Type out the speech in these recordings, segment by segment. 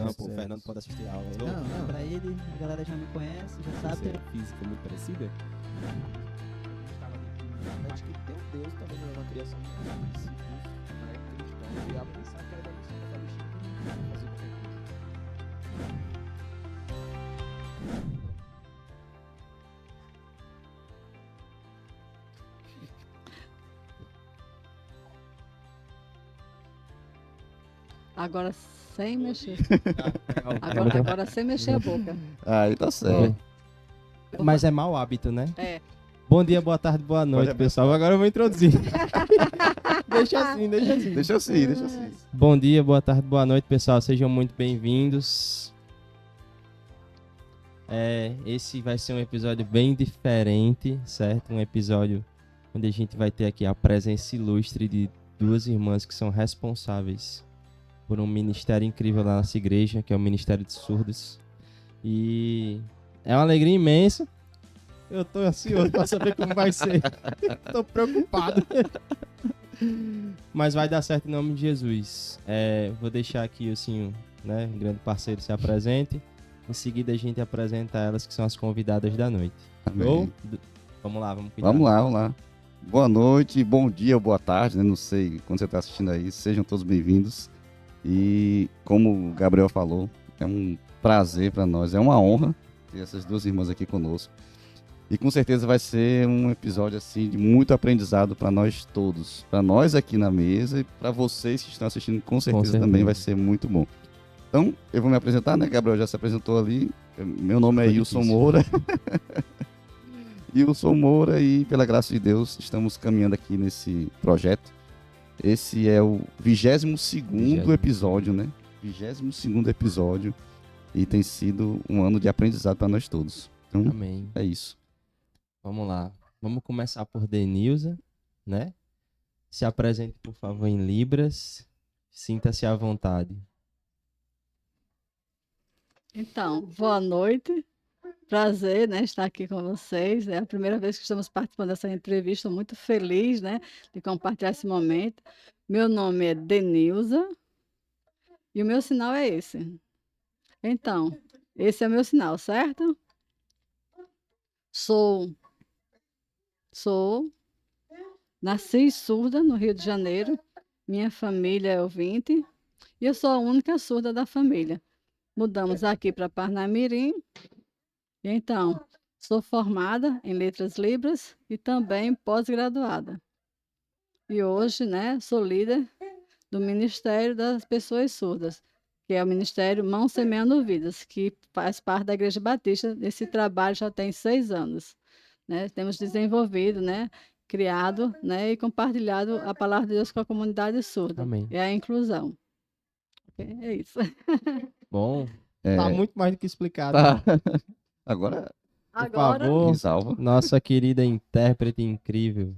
Não, pô, o Fernando pode assistir a aula. Não, pra ele, a galera já me conhece, já sabe. Você é física muito parecida? Estava dentro que tem um Deus também é uma criação de discípulos, né, cristãos, e a pensar que era da missão da Palestina fazer qualquer coisa. Agora sem mexer. Calma. Agora sem mexer a boca. Aí tá certo. Mas é mau hábito, né? É. Bom dia, boa tarde, boa noite, Pode pessoal. Agora eu vou introduzir. Deixa assim. Deixa assim. Bom dia, boa tarde, boa noite, pessoal. Sejam muito bem-vindos. Esse vai ser um episódio bem diferente, certo? Um episódio onde a gente vai ter aqui a presença ilustre de duas irmãs que são responsáveis por um ministério incrível da nossa igreja, que é o Ministério de Surdos. E é uma alegria imensa. Eu tô ansioso pra saber como vai ser. Tô preocupado. Mas vai dar certo em nome de Jesus. Vou deixar aqui assim, né, um grande parceiro se apresente. Em seguida a gente apresenta elas, que são as convidadas da noite. Amém. Vamos lá, vamos cuidar. Vamos lá. Boa noite, bom dia, boa tarde, né? Não sei quando você está assistindo aí. Sejam todos bem-vindos. E como o Gabriel falou, é um prazer para nós, é uma honra ter essas duas irmãs aqui conosco. E com certeza vai ser um episódio assim de muito aprendizado para nós todos, para nós aqui na mesa e para vocês que estão assistindo, com certeza também vai ser muito bom. Então, eu vou me apresentar, né? Gabriel já se apresentou ali. Meu nome é Wilson Moura. Wilson Moura, e pela graça de Deus estamos caminhando aqui nesse projeto. Esse é o 22º episódio, né? 22º episódio, e tem sido um ano de aprendizado para nós todos. Então, Amém. é isso. Vamos lá. Vamos começar por Denilza, né? Se apresente, por favor, em Libras. Sinta-se à vontade. Então, boa noite. Prazer, né, estar aqui com vocês. É a primeira vez que estamos participando dessa entrevista. Estou muito feliz, né, de compartilhar esse momento. Meu nome é Denilza e o meu sinal é esse. Então, esse é o meu sinal, certo? Nasci surda no Rio de Janeiro. Minha família é ouvinte e eu sou a única surda da família. Mudamos aqui para Parnamirim. E então, sou formada em Letras Libras e também pós-graduada. E hoje, né, sou líder do Ministério das Pessoas Surdas, que é o Ministério Mãos Semeando Vidas, que faz parte da Igreja Batista. Esse trabalho já tem 6 anos. Né? Temos desenvolvido, né, criado, né, e compartilhado a palavra de Deus com a comunidade surda. Amém. É a inclusão. É isso. Bom, tá muito mais do que explicado. Tá. Agora, por favor, Risalva. nossa querida intérprete incrível,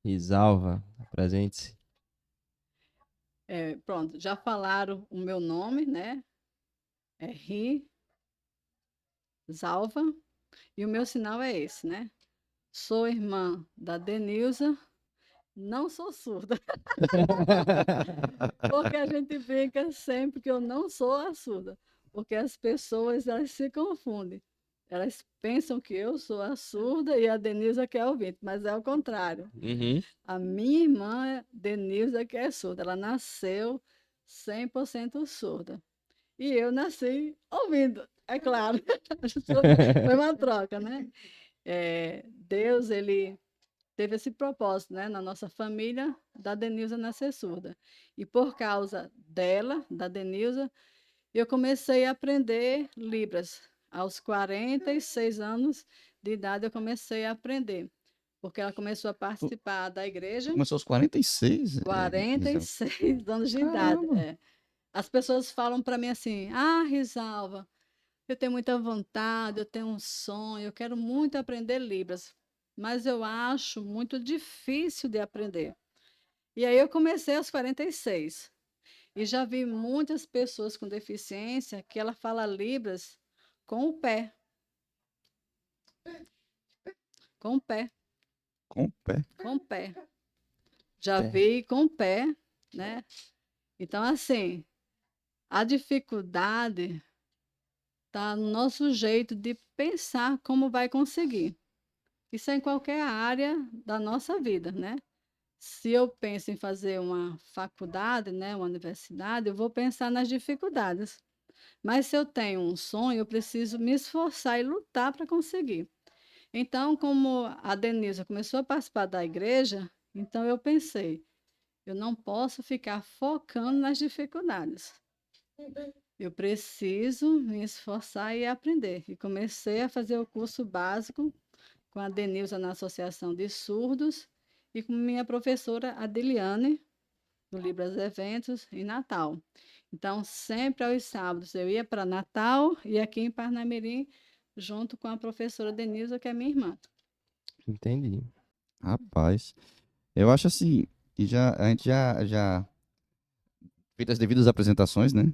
Risalva, apresente-se. Pronto, já falaram o meu nome, né? É Risalva, e o meu sinal é esse, né? Sou irmã da Denilza, não sou surda. Porque a gente brinca sempre que eu não sou a surda, porque as pessoas elas se confundem. Elas pensam que eu sou a surda e a Denilza que é ouvinte, mas é o contrário. Uhum. A minha irmã, Denilza, que é surda, ela nasceu 100% surda. E eu nasci ouvindo, é claro. Foi uma troca, né? Deus, ele teve esse propósito, né, na nossa família, da Denilza nascer surda. E por causa dela, da Denilza, eu comecei a aprender Libras. Aos 46 anos de idade, eu comecei a aprender. Porque ela começou a participar da igreja. Começou aos 46? 46 anos de idade. As pessoas falam para mim assim: Ah, Risalva, eu tenho muita vontade, eu tenho um sonho, eu quero muito aprender Libras, mas eu acho muito difícil de aprender. E aí eu comecei aos 46. E já vi muitas pessoas com deficiência que ela fala Libras com o pé. Com o pé. Com o pé? Com o pé. Já vi com o pé, né? Então, assim, A dificuldade está no nosso jeito de pensar como vai conseguir. Isso é em qualquer área da nossa vida, né? Se eu penso em fazer uma faculdade, né, uma universidade, eu vou pensar nas dificuldades. Mas se eu tenho um sonho, eu preciso me esforçar e lutar para conseguir. Então, como a Denilza começou a participar da igreja, então eu pensei, eu não posso ficar focando nas dificuldades. Eu preciso me esforçar e aprender. E comecei a fazer o curso básico com a Denilza na Associação de Surdos e com minha professora Adeliane, do Libras Eventos, em Natal. Então, sempre aos sábados eu ia para Natal e aqui em Parnamirim, junto com a professora Denilza, que é minha irmã. Entendi. Rapaz, eu acho assim, a gente já fez as devidas apresentações, né?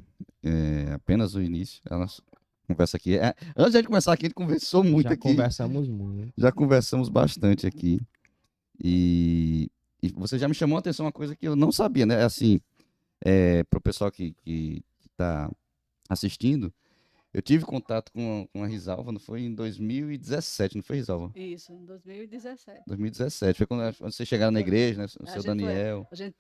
Apenas o início, a nossa conversa aqui. Antes de a gente começar aqui, a gente conversou muito Já aqui. conversamos muito. Já conversamos bastante aqui. E você já me chamou a atenção uma coisa que eu não sabia, né? Assim, para o pessoal que está assistindo, eu tive contato com a Risalva, não foi em 2017, não foi, Risalva? Isso, em 2017. 2017, foi quando vocês chegaram na igreja, né? O seu Daniel. A gente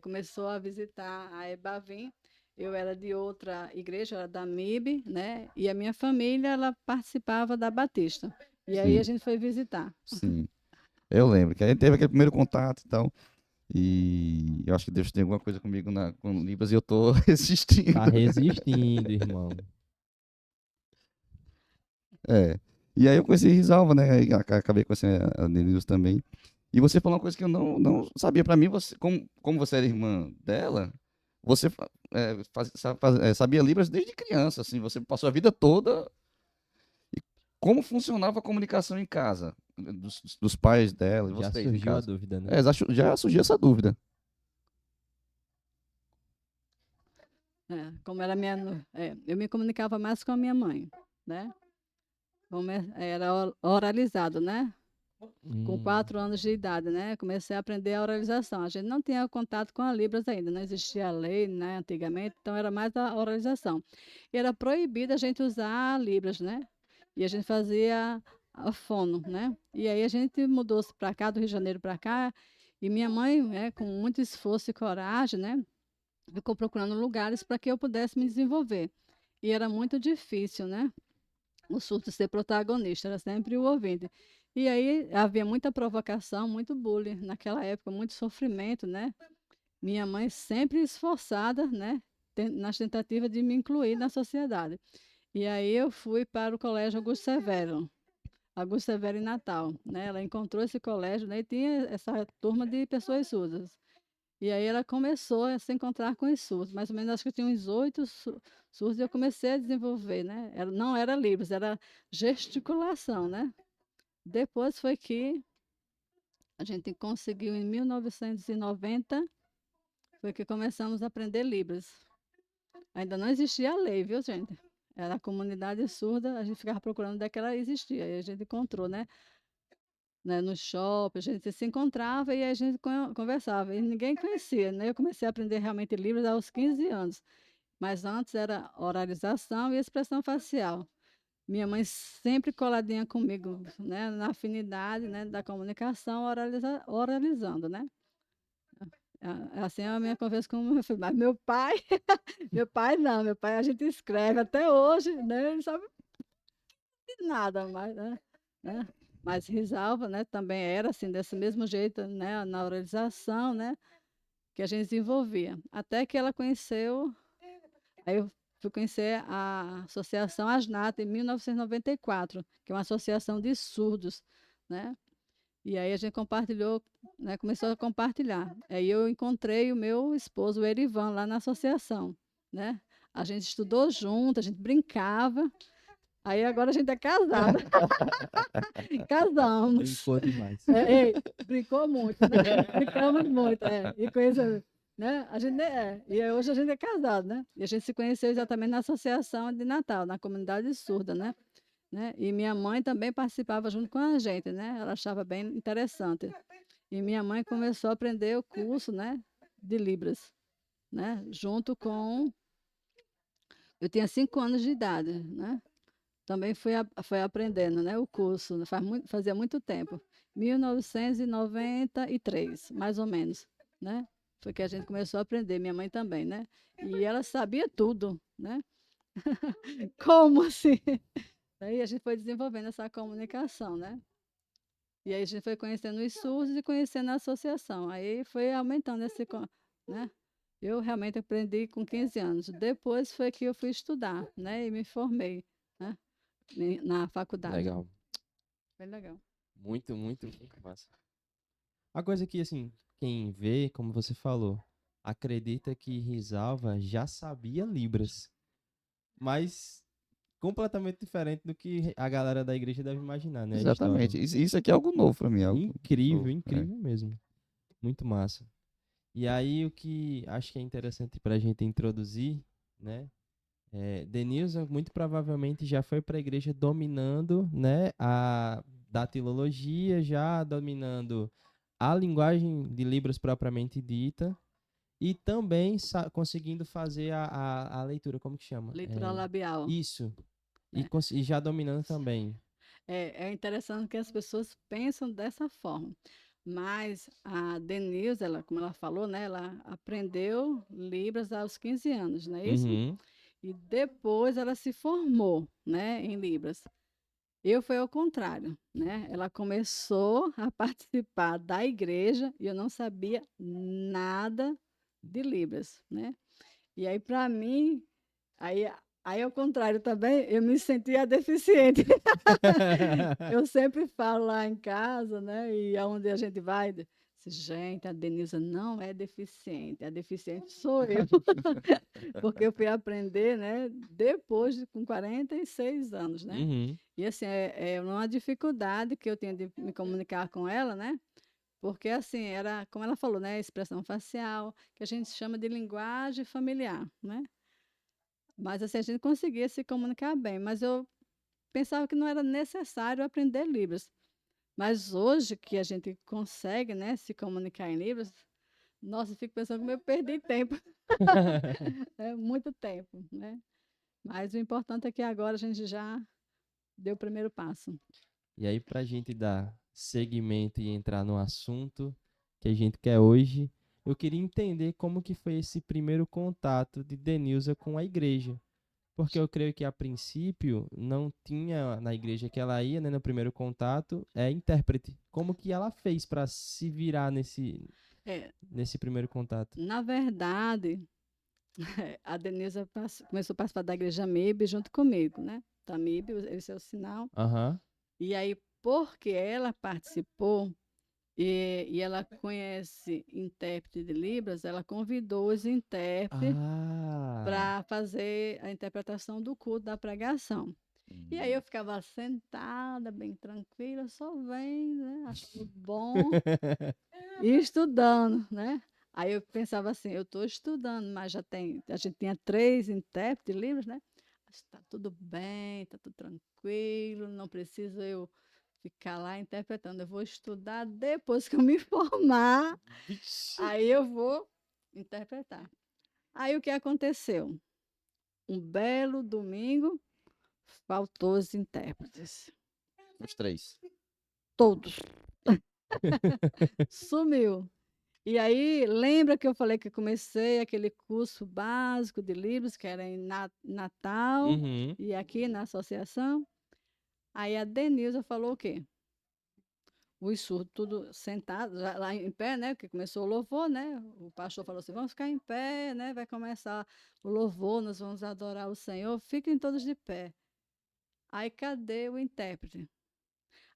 começou a visitar a Ebavim. Eu era de outra igreja, eu era da MIB, né? E a minha família, ela participava da Batista. E aí Sim. a gente foi visitar. Sim, eu lembro que a gente teve aquele primeiro contato e tal. E eu acho que Deus tem alguma coisa comigo com Libras e eu tô resistindo. Tá resistindo, irmão. E aí eu conheci Risalva, né? E acabei conhecendo a Denilson também. E você falou uma coisa que eu não sabia. Pra mim, você, como você era irmã dela, você sabia Libras desde criança, assim. Você passou a vida toda. E como funcionava a comunicação em casa? Dos pais dela e Já vocês em surgiu a casa? dúvida, né? Já surgiu essa dúvida. Como era eu me comunicava mais com a minha mãe, né? Era oralizado, né? Com 4 anos de idade, né? Comecei a aprender a oralização. A gente não tinha contato com a Libras ainda, não existia a lei, né? Antigamente, então era mais a oralização. E era proibido a gente usar a Libras, né? E a gente fazia a fono, né? E aí a gente mudou-se para cá, do Rio de Janeiro para cá, e minha mãe, né, com muito esforço e coragem, né? Ficou procurando lugares para que eu pudesse me desenvolver. E era muito difícil, né? O surdo ser protagonista, era sempre o ouvinte. E aí havia muita provocação, muito bullying naquela época, muito sofrimento, né? Minha mãe sempre esforçada, né? Nas tentativas de me incluir na sociedade. E aí eu fui para o Colégio Augusto Severo em Natal, né? Ela encontrou esse colégio, né? E tinha essa turma de pessoas surdas. E aí ela começou a se encontrar com os surdos, mais ou menos acho que tinha uns 8 surdos, e eu comecei a desenvolver, né? Não era Libras, era gesticulação, né? Depois foi que a gente conseguiu, em 1990, foi que começamos a aprender Libras. Ainda não existia a lei, viu, gente? Era a comunidade surda, a gente ficava procurando onde é que ela existia, e a gente encontrou, né? No shopping, a gente se encontrava e a gente conversava, e ninguém conhecia, né? Eu comecei a aprender realmente Libras aos 15 anos, mas antes era oralização e expressão facial. Minha mãe sempre coladinha comigo, né? Na afinidade, né? Da comunicação, oralizando, né? Assim é a minha conversa com o meu filho. Mas meu pai, meu pai não, meu pai a gente escreve até hoje, né? Ele sabe de nada mais, né? Mas Risalva, né, também era assim, desse mesmo jeito, né, na oralização, né, que a gente desenvolvia. Até que ela conheceu, aí eu fui conhecer a Associação Asnata em 1994, que é uma associação de surdos, né? E aí a gente compartilhou, né, começou a compartilhar. Aí eu encontrei o meu esposo, o Erivan, lá na associação, né? A gente estudou junto, a gente brincava. Aí agora a gente é casada. Casamos. Brincou demais. Brincou muito, né? Brincamos muito, E coisa, né? E hoje a gente é casado, né? E a gente se conheceu exatamente na Associação de Natal, na comunidade surda, né? E minha mãe também participava junto com a gente, né? Ela achava bem interessante. E minha mãe começou a aprender o curso, né, de Libras, né? Junto com Eu tinha 5 anos de idade, né? Também fui aprendendo, né? O curso, fazia muito tempo. 1993, mais ou menos, né? Foi que a gente começou a aprender, minha mãe também, né? E ela sabia tudo, né? Como assim? Aí a gente foi desenvolvendo essa comunicação, né? E aí a gente foi conhecendo os surdos e conhecendo a associação. Aí foi aumentando né? Eu realmente aprendi com 15 anos. Depois foi que eu fui estudar, né? E me formei, né? Na faculdade. Legal. Foi legal. Muito, muito, muito massa. A coisa que, assim, quem vê, como você falou, acredita que Risalva já sabia Libras, mas completamente diferente do que a galera da igreja deve imaginar, né? A história. Exatamente. Isso aqui é algo novo para mim, algo Incrível, novo. incrível mesmo. Muito massa. E aí, o que acho que é interessante para a gente introduzir, né? Denilson muito provavelmente já foi para a igreja dominando, né, a datilologia, já dominando a linguagem de Libras propriamente dita e também conseguindo fazer a leitura, como que chama? Leitura labial. Isso. É. E já dominando também. É interessante que as pessoas pensam dessa forma. Mas a Denilson, como ela falou, né, ela aprendeu Libras aos 15 anos, não é isso? Uhum. E depois ela se formou, né, em Libras. Eu foi ao contrário, né? Ela começou a participar da igreja e eu não sabia nada de Libras, né? E aí, para mim, aí, aí ao contrário também, eu me sentia deficiente. Eu sempre falo lá em casa, né? E aonde a gente vai, gente, a Denilza não é deficiente, a deficiente sou eu. Porque eu fui aprender, né? Depois, com 46 anos, né? Uhum. E assim, é uma dificuldade que eu tenho de me comunicar com ela, né? Porque assim, era, como ela falou, né? Expressão facial, que a gente chama de linguagem familiar, né? Mas assim, a gente conseguia se comunicar bem, mas eu pensava que não era necessário aprender Libras. Mas hoje que a gente consegue, né, se comunicar em Libras, nossa, eu fico pensando como eu perdi tempo. É muito tempo, né? Mas o importante é que agora a gente já deu o primeiro passo. E aí, para a gente dar seguimento e entrar no assunto que a gente quer hoje, eu queria entender como que foi esse primeiro contato de Denilza com a igreja. Porque eu creio que a princípio não tinha na igreja que ela ia, né, no primeiro contato, intérprete. Como que ela fez para se virar É, nesse primeiro contato? na verdade, a Denilza começou a participar da igreja MIB junto comigo, né? Da MIB, esse é o sinal. Aham. E aí, porque ela participou e ela conhece intérprete de Libras, ela convidou os intérpretes Ah. para fazer a interpretação do culto da pregação. E aí eu ficava sentada, bem tranquila, só vendo, né? Achando bom e estudando, né? Aí eu pensava assim, eu estou estudando, mas a gente tinha 3 intérpretes de Libras, né? Está tudo bem, está tudo tranquilo, não preciso eu ficar lá interpretando. Eu vou estudar depois que eu me formar, Vixe. aí eu vou interpretar. Aí o que aconteceu? Um belo domingo, faltou os intérpretes. Os 3. Todos. Sumiu. E aí, lembra que eu falei que eu comecei aquele curso básico de livros, que era em Natal, Uhum. e aqui na associação? Aí a Denilza falou o quê? Os surdos tudo sentados, lá em pé, né? Porque começou o louvor, né? O pastor falou assim: vamos ficar em pé, né? Vai começar o louvor, nós vamos adorar o Senhor, fiquem todos de pé. Aí cadê o intérprete?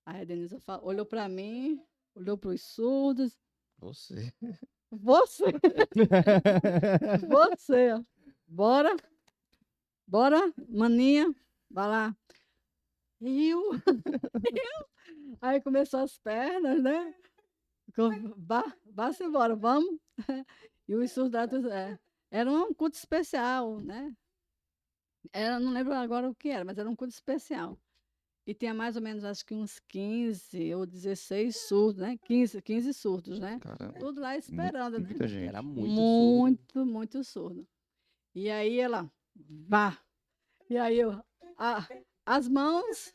Aí a Denilza olhou para mim, olhou para os surdos. Você. Você, você, ó. Bora, bora, maninha, vai lá. Eu. Aí começou as pernas, né? Vá-se embora, vamos. E os soldados, era um culto especial, né? Não lembro agora o que era, mas era um culto especial. E tinha mais ou menos, acho que uns 15 ou 16 surdos, né? 15 surdos, né? Caramba. Tudo lá esperando, né? Muita gente. Era muito surdo. Muito surdo. E aí ela, vá. E aí as mãos,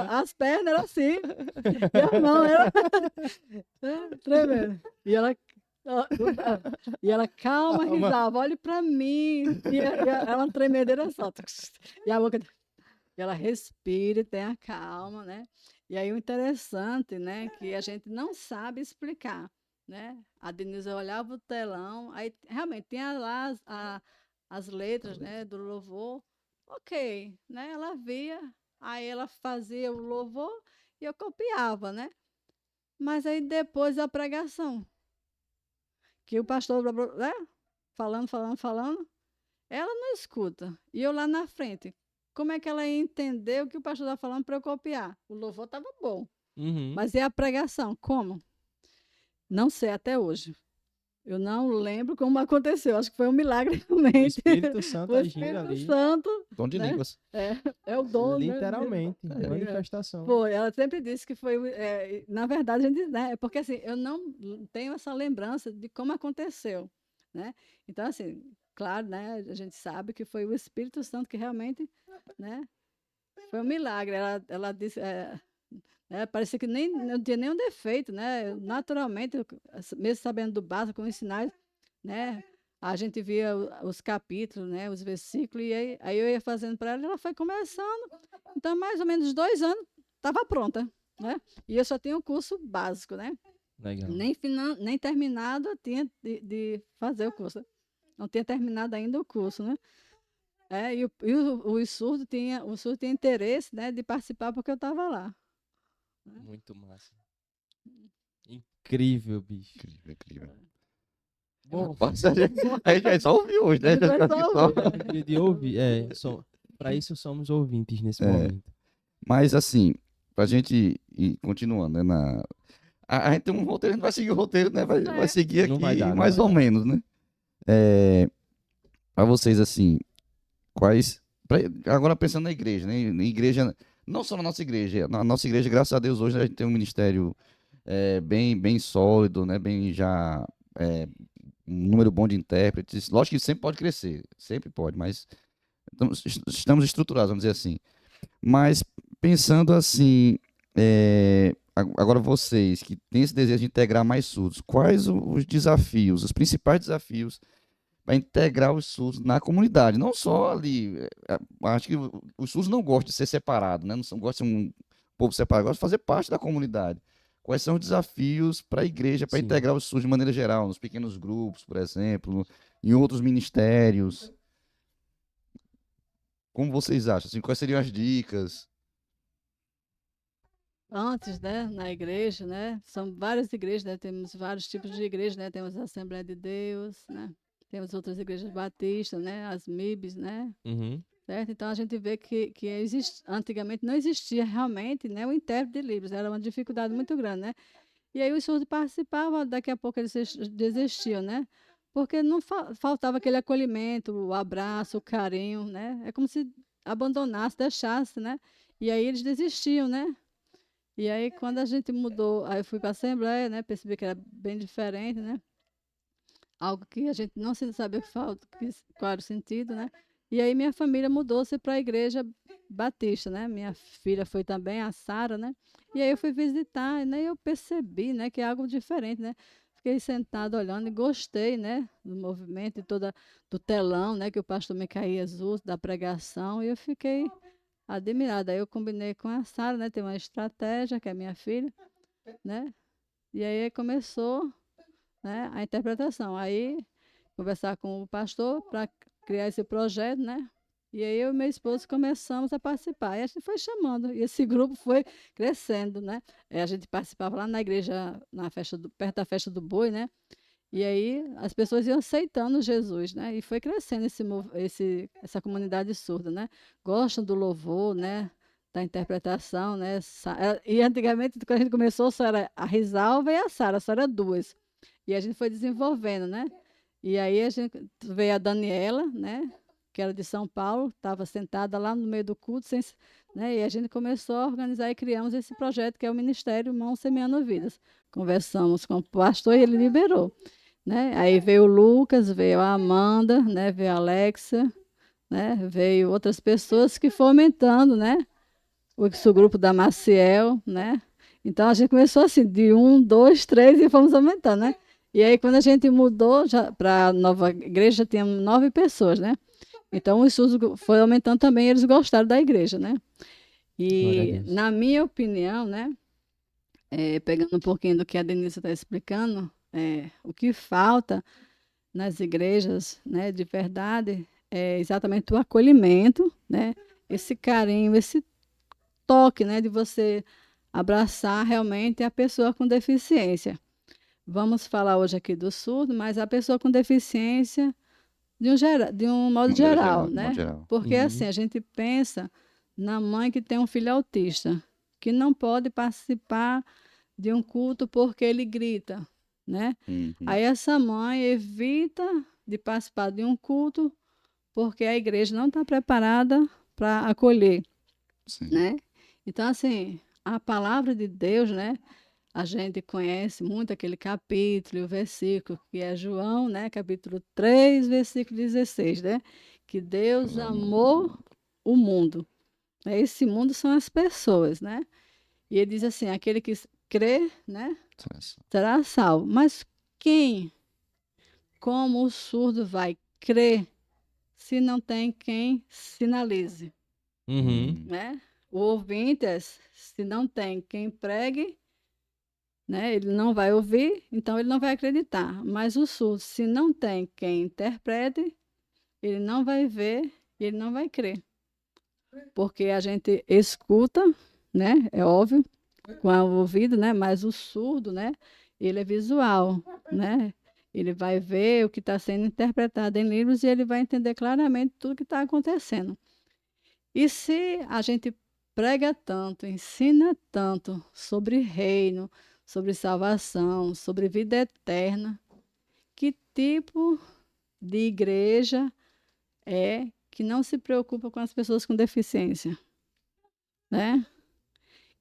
as pernas eram assim, e a mão era tremendo. E ela, calma, risava, olhe para mim. E ela uma tremedeira só. E a boca. E ela respira e tenha calma, né? E aí o interessante, né, que a gente não sabe explicar, né? A Denise olhava o telão, aí realmente tinha lá as letras, né, do louvor, ok, né? Ela via, aí ela fazia o louvor e eu copiava, né? Mas aí depois da pregação, que o pastor, né, falando, ela não escuta. E eu lá na frente. Como é que ela ia entender o que o pastor estava falando para eu copiar? O louvor estava bom. Uhum. Mas e a pregação? Como? Não sei até hoje. Eu não lembro como aconteceu. Acho que foi um milagre O realmente. Espírito Santo O agindo Espírito ali. Santo. Dom de né? línguas. É o dom, né? Literalmente. É. Manifestação. Foi, ela sempre disse que foi. Na verdade, a gente, né? Porque assim, eu não tenho essa lembrança de como aconteceu. Né? Então, assim, claro, né? A gente sabe que foi o Espírito Santo que realmente, né? Foi um milagre. Ela disse, parecia que nem não tinha nenhum defeito, né? Naturalmente, mesmo sabendo do básico, com os sinais, né? A gente via os capítulos, né? Os versículos, e aí eu ia fazendo para ela, ela foi começando. Então, mais ou menos 2 anos, estava pronta, né? E eu só tinha o curso básico, né? Legal. Nem terminado eu tinha de fazer o curso. Não tinha terminado ainda o curso, né? O surdo tinha interesse, né, de participar porque eu estava lá. Muito massa. Incrível, bicho. Incrível, incrível. Bom, A gente vai só ouvir hoje, né? A gente vai só ouvir. De ouvir, para isso somos ouvintes nesse momento. Mas assim, pra gente ir continuando, né? A gente tem um roteiro, a gente vai seguir o roteiro, né? Vai seguir Não aqui vai dar, não mais vai ou dar. menos, né? Pra vocês, assim, agora pensando na igreja, né? Na igreja, não só na nossa igreja. Na nossa igreja, graças a Deus, hoje a gente tem um ministério bem sólido, né? Bem já. Um número bom de intérpretes. Lógico que sempre pode crescer, sempre pode, mas estamos estruturados, vamos dizer assim. Mas pensando assim, agora vocês que têm esse desejo de integrar mais surdos, quais os desafios, os principais desafios para integrar os surdos na comunidade? Não só ali, acho que os surdos não gostam de ser separados, né? Não gostam de um povo separado, gostam de fazer parte da comunidade. Quais são os desafios para a igreja, para Sim. integrar os surdos de maneira geral, nos pequenos grupos, por exemplo, em outros ministérios? Como vocês acham? Assim, quais seriam as dicas? Antes, né, na igreja, né? São várias igrejas, né? Temos vários tipos de igrejas, né? Temos a Assembleia de Deus, né? Temos outras igrejas batistas, né? As MIBs, né? Uhum. Certo? Então a gente vê que antigamente não existia realmente, né, o intérprete de Libras, era uma dificuldade muito grande, né? E aí os surdos participavam, daqui a pouco eles desistiam, né? Porque não faltava aquele acolhimento, o abraço, o carinho, né? É como se abandonasse, deixasse, né? E aí eles desistiam, né? E aí quando a gente mudou, aí eu fui para a Assembleia, né? Percebi que era bem diferente, né? Algo que a gente não sabia qual era o sentido, né? E aí minha família mudou-se para a igreja batista, né? Minha filha foi também, a Sara, né? E aí eu fui visitar, né? E eu percebi, né, que é algo diferente, né? Fiquei sentada olhando e gostei, né, do movimento e do telão, né, que o pastor Micaías usa, da pregação, e eu fiquei admirada. Aí eu combinei com a Sara, né? Tem uma estratégia, que é minha filha, né? E aí começou, né, a interpretação. Aí conversar com o pastor para criar esse projeto, né? E aí eu e meu esposo começamos a participar. E a gente foi chamando, e esse grupo foi crescendo, né? A gente participava lá na igreja, perto da festa do boi, né? E aí as pessoas iam aceitando Jesus, né? E foi crescendo essa comunidade surda, né? Gostam do louvor, né? Da interpretação, né? E antigamente, quando a gente começou, só era a Risalva e a Sara, só era duas. E a gente foi desenvolvendo, né? E aí a gente veio a Daniela, né? Que era de São Paulo, estava sentada lá no meio do culto, né? E a gente começou a organizar e criamos esse projeto, que é o Ministério Mãos Semeando Vidas. Conversamos com o pastor e ele liberou. Né? Aí veio o Lucas, veio a Amanda, né? Veio a Alexa, né? Veio outras pessoas que fomentando, né? O grupo da Maciel, né? Então a gente começou assim, de 1, 2, 3 e fomos aumentando, né? E aí quando a gente mudou para a nova igreja, tinha 9 pessoas, né? Então o estudo foi aumentando também, eles gostaram da igreja, né? Glória a E Deus. na minha opinião, né? Pegando um pouquinho do que a Denise está explicando, o que falta nas igrejas, né, de verdade, é exatamente o acolhimento, né? Esse carinho, esse toque, né, de você abraçar realmente a pessoa com deficiência. Vamos falar hoje aqui do surdo, mas a pessoa com deficiência de um modo De maneira geral, geral, de modo né? geral. Porque assim, Uhum. a gente pensa na mãe que tem um filho autista, que não pode participar de um culto porque ele grita, né? Uhum. Aí essa mãe evita de participar de um culto porque a igreja não está preparada para acolher, Sim. né? Então, assim, a palavra de Deus, né? A gente conhece muito aquele capítulo, o versículo, que é João, né? Capítulo 3, versículo 16, né? Que Deus amou o mundo. Esse mundo são as pessoas, né? E ele diz assim, aquele que crê, né? Será salvo. Mas quem, como o surdo, vai crer se não tem quem sinalize, Uhum. né? O ouvinte, se não tem quem pregue, né? Ele não vai ouvir, então ele não vai acreditar. Mas o surdo, se não tem quem interprete, ele não vai ver e ele não vai crer. Porque a gente escuta, né? É óbvio, com o ouvido, né? Mas o surdo, né? Ele é visual, né? Ele vai ver o que está sendo interpretado em livros e ele vai entender claramente tudo que está acontecendo. E se a gente prega tanto, ensina tanto sobre reino, sobre salvação, sobre vida eterna, que tipo de igreja é que não se preocupa com as pessoas com deficiência, né?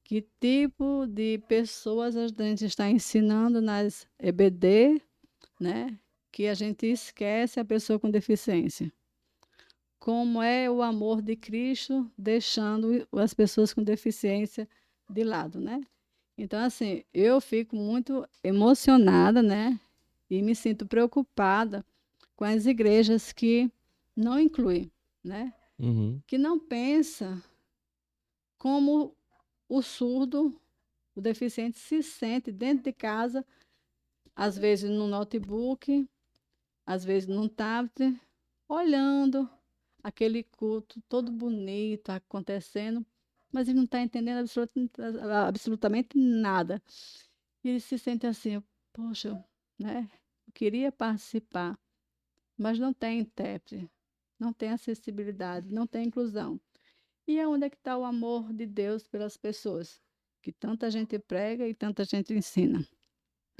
Que tipo de pessoas a gente está ensinando nas EBD, né? Que a gente esquece a pessoa com deficiência. Como é o amor de Cristo deixando as pessoas com deficiência de lado, né? Então, assim, eu fico muito emocionada, né? E me sinto preocupada com as igrejas que não incluem, né? Uhum. Que não pensa como o surdo, o deficiente se sente dentro de casa, às vezes no notebook, às vezes num tablet, olhando aquele culto todo bonito acontecendo, mas ele não está entendendo absolutamente nada. E ele se sente assim, poxa, né? Eu queria participar, mas não tem intérprete, não tem acessibilidade, não tem inclusão. E é onde é que está o amor de Deus pelas pessoas, que tanta gente prega e tanta gente ensina.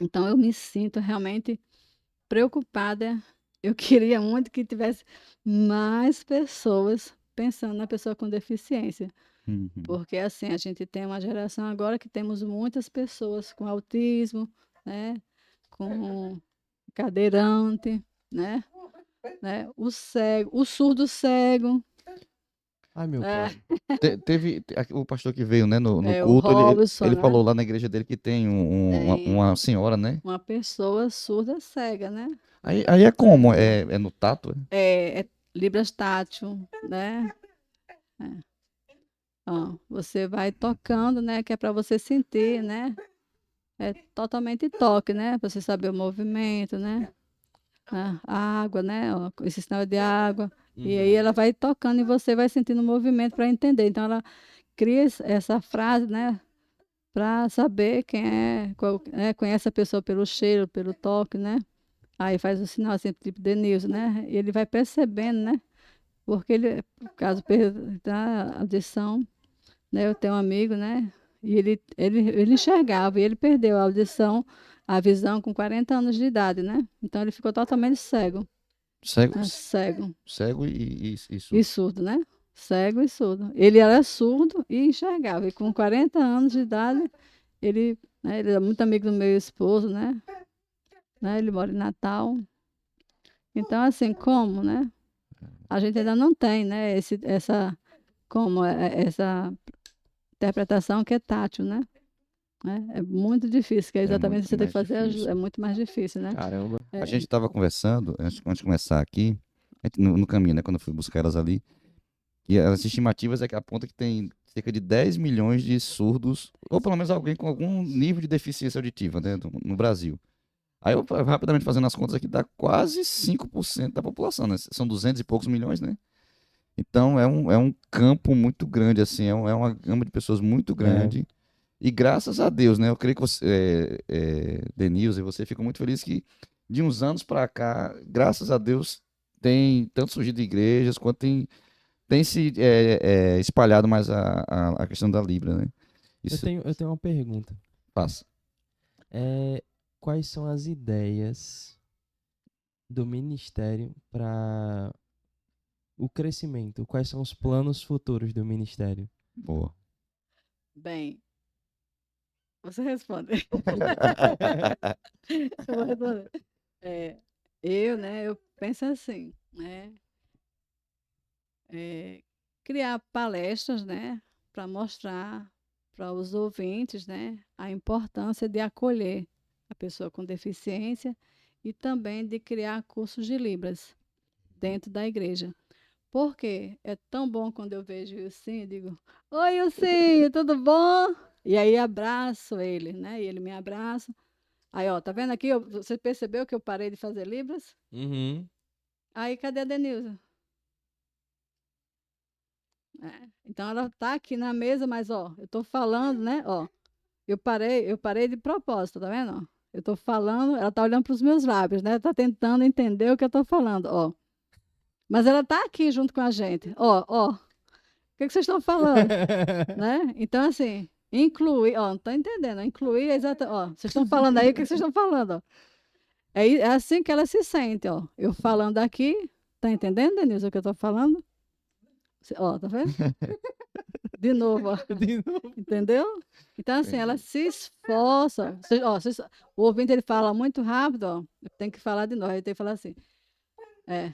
Então eu me sinto realmente preocupada. Eu queria muito que tivesse mais pessoas pensando na pessoa com deficiência, Uhum. porque assim a gente tem uma geração agora que temos muitas pessoas com autismo, né, com cadeirante, né, o cego, o surdo cego, Ai, meu é, pai. O pastor que veio, né, no o culto, Robson, ele né, falou lá na igreja dele que tem tem uma senhora, né? uma pessoa surda cega, né, Aí é como? É no tato? é Libras tátil, né. Ó, você vai tocando, né? Que é para você sentir, né? É totalmente toque, né? Pra você saber o movimento, né? A água, né? Ó, esse sinal de água. E aí Uhum. ela vai tocando e você vai sentindo o movimento para entender. Então ela cria essa frase, né? Para saber quem é, conhece a pessoa pelo cheiro, pelo toque, né? Aí faz o sinal assim, tipo Denilson, né? E ele vai percebendo, né? Porque ele, caso perda a audição, né? Eu tenho um amigo, né? E ele enxergava e ele perdeu a audição, a visão com 40 anos de idade, né? Então ele ficou totalmente cego, Cego, né? Cego cego e e surdo. surdo, né? Cego e surdo. Ele era surdo e enxergava. E com 40 anos de idade, ele é muito amigo do meu esposo, né? Ele mora em Natal. Então, assim, como, né? a gente ainda não tem, né, essa interpretação que é tátil, né? É muito difícil, que é exatamente muito você tem mais que fazer, difícil. é muito mais difícil, né? Caramba. É, A gente estava conversando, antes de começar aqui, no caminho, né, quando eu fui buscar elas ali, e as estimativas é que aponta que tem cerca de 10 milhões de surdos, ou pelo menos alguém com algum nível de deficiência auditiva, né, no Brasil. Aí eu rapidamente fazendo as contas aqui, dá quase 5% da população, né? São 200 e poucos milhões, né? Então é um campo muito grande, assim, é uma gama de pessoas muito É. grande. E graças a Deus, né? Eu creio que você, Denilson, e você ficam muito felizes que de uns anos para cá, graças a Deus, tem tanto surgido igrejas quanto tem se espalhado mais a questão da Libra, né? Eu Isso tenho, eu tenho uma pergunta. passa. É, quais são as ideias do ministério para o crescimento? Quais são os planos futuros do ministério? Boa. bem, você responde. Eu vou responder. É, eu penso assim, né? Criar palestras, né, para mostrar para os ouvintes, né, a importância de acolher a pessoa com deficiência e também de criar cursos de Libras dentro da igreja. Porque é tão bom quando eu vejo o Ilcinho e digo: Oi, Ilcinho, tudo bom? E aí abraço ele, né? E ele me abraça. Aí, ó, tá vendo aqui? Você percebeu que eu parei de fazer Libras? Uhum. Aí, cadê a Denilza? Então ela tá aqui na mesa, mas ó, eu tô falando, né? Ó, eu parei de propósito, tá vendo? Ó? Eu tô falando, ela tá olhando para os meus lábios, né? Tá tentando entender o que eu tô falando, ó. Mas ela tá aqui junto com a gente. Ó, ó. O que que vocês estão falando, né? Então assim, incluir, ó, não tô entendendo, incluir é exata, ó, vocês estão falando aí, o que que vocês estão falando, ó? É assim que ela se sente, ó. Eu falando aqui, tá entendendo, Denise, o que eu tô falando? Ó, tá vendo? De novo, ó. De novo. Entendeu? Então, assim, ela Entendi. se esforça. O ouvinte ele fala muito rápido, ó. Tem que falar de novo. Ele tem que falar assim. É,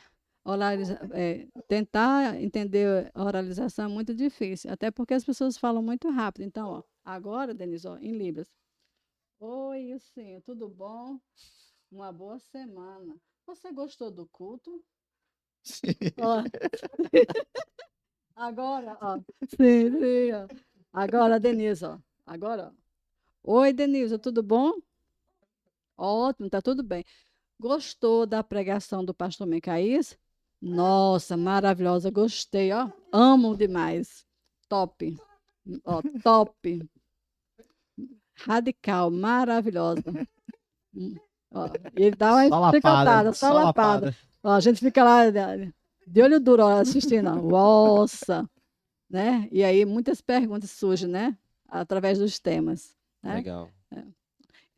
tentar entender a oralização é muito difícil, até porque as pessoas falam muito rápido. Então, ó, agora, Denise, ó, em Libras. Oi, Ilcinho, tudo bom? Uma boa semana. Você gostou do culto? Ó, agora, ó. Sim, sim, ó. Agora, Denise, ó. Agora, ó. Oi, Denilza, tudo bom? Ótimo, tá tudo bem. Gostou da pregação do pastor Micaías? Nossa, maravilhosa, gostei, ó. Amo demais. Top. Ó, top. Radical, maravilhosa. Ó, e ele dá uma Só lapada, chicotada, só só lapada. lapada. Ó, a gente fica lá de olho duro ó, assistindo. Ó. Nossa, né? E aí muitas perguntas surgem, né? Através dos temas, né? Legal.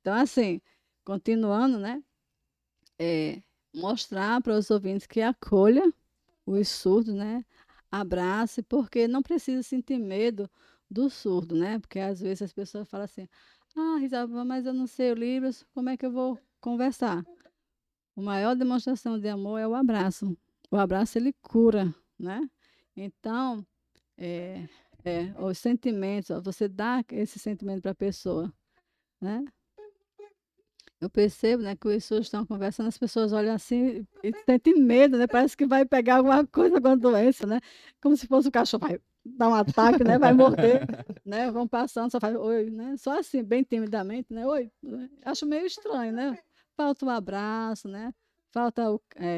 Então, assim, continuando, né? Mostrar para os ouvintes que acolha os surdos, né? Abrace, porque não precisa sentir medo do surdo, né? Porque às vezes as pessoas falam assim: Ah, Isabel, mas eu não sei o Libras, como é que eu vou conversar? A maior demonstração de amor é o abraço. O abraço ele cura, né? Então, é, os sentimentos, ó, você dá esse sentimento para a pessoa, né? Eu percebo, né, que os surdos estão conversando, as pessoas olham assim e sentem medo, né? Parece que vai pegar alguma coisa, alguma doença, né? Como se fosse o cachorro, vai dar um ataque, né? Vai morder, né? Vão passando, só faz oi, né? Só assim, bem timidamente, né? Oi. Acho meio estranho, né? Falta um abraço, né? Falta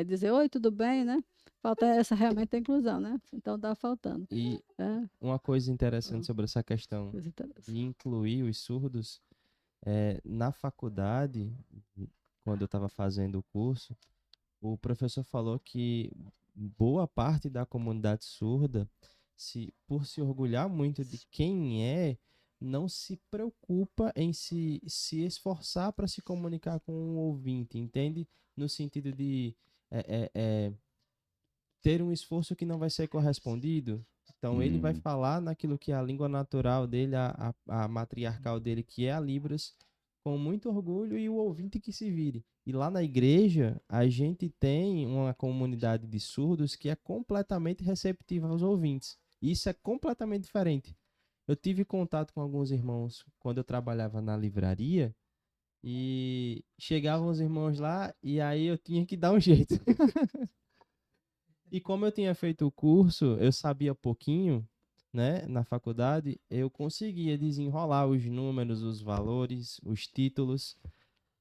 dizer oi, tudo bem, né? Falta essa realmente a inclusão, né? Então tá faltando. E É, uma coisa interessante sobre essa questão coisa interessante. de incluir os surdos, na faculdade, quando eu estava fazendo o curso, o professor falou que boa parte da comunidade surda, por se orgulhar muito de quem é, não se preocupa em se esforçar para se comunicar com o ouvinte, entende? No sentido de é, é, é, ter um esforço que não vai ser correspondido. Então, ele vai Hum, falar naquilo que é a língua natural dele, a matriarcal dele, que é a Libras, com muito orgulho e o ouvinte que se vire. E lá na igreja, a gente tem uma comunidade de surdos que é completamente receptiva aos ouvintes. Isso é completamente diferente. Eu tive contato com alguns irmãos quando eu trabalhava na livraria e chegavam os irmãos lá e aí eu tinha que dar um jeito. E como eu tinha feito o curso, eu sabia pouquinho, né, na faculdade, eu conseguia desenrolar os números, os valores, os títulos,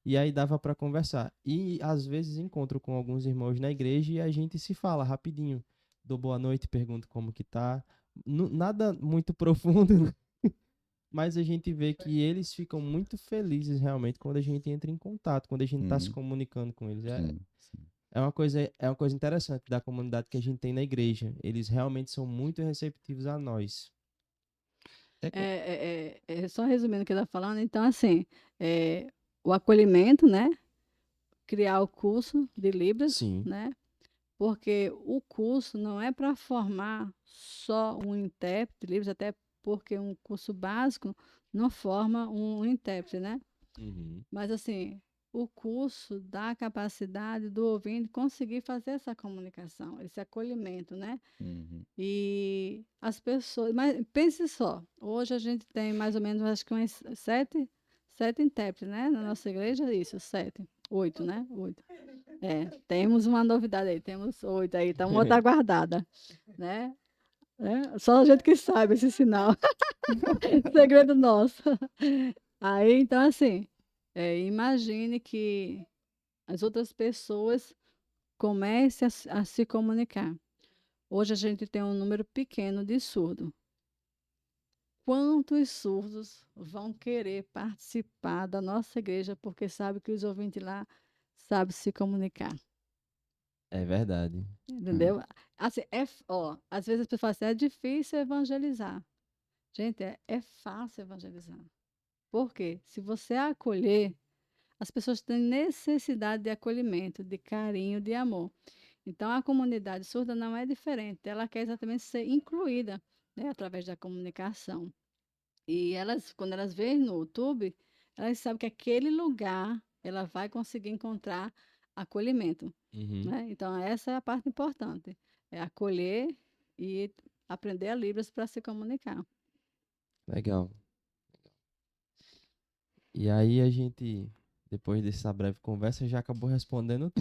e aí dava para conversar. E às vezes encontro com alguns irmãos na igreja e a gente se fala rapidinho. Dou boa noite, pergunto como que tá. Nada muito profundo, mas a gente vê que eles ficam muito felizes realmente quando a gente entra em contato, quando a gente está se comunicando com eles. Sim. É uma coisa interessante da comunidade que a gente tem na igreja. Eles realmente são muito receptivos a nós. Só resumindo o que ele está falando, então, assim, o acolhimento, né? Criar o curso de Libras, Sim. né? Porque o curso não é para formar só um intérprete de Libras, até porque um curso básico não forma um intérprete, né? Mas, assim, o curso dá a capacidade do ouvinte conseguir fazer essa comunicação, esse acolhimento, né? Uhum. E as pessoas. Mas pense só, hoje a gente tem mais ou menos, acho que uns sete intérpretes, né? Na nossa igreja, isso, 7. 8, né? 8. Temos uma novidade aí, temos 8 aí, tá uma outra aguardada, né? Só a gente que sabe esse sinal. Segredo nosso. Aí, então, assim, imagine que as outras pessoas comecem a se comunicar. Hoje a gente tem um número pequeno de surdos. Quantos surdos vão querer participar da nossa igreja porque sabe que os ouvintes lá sabem se comunicar? É verdade. Entendeu? Assim, às vezes as pessoas falam assim, é difícil evangelizar. Gente, é fácil evangelizar. Por quê? Se você acolher, as pessoas têm necessidade de acolhimento, de carinho, de amor. Então, a comunidade surda não é diferente. Ela quer exatamente ser incluída, né, através da comunicação. E elas, quando elas veem no YouTube, elas sabem que aquele lugar ela vai conseguir encontrar acolhimento, né? Então, essa é a parte importante. É acolher e aprender a Libras para se comunicar. Legal. E aí a gente, depois dessa breve conversa, já acabou respondendo.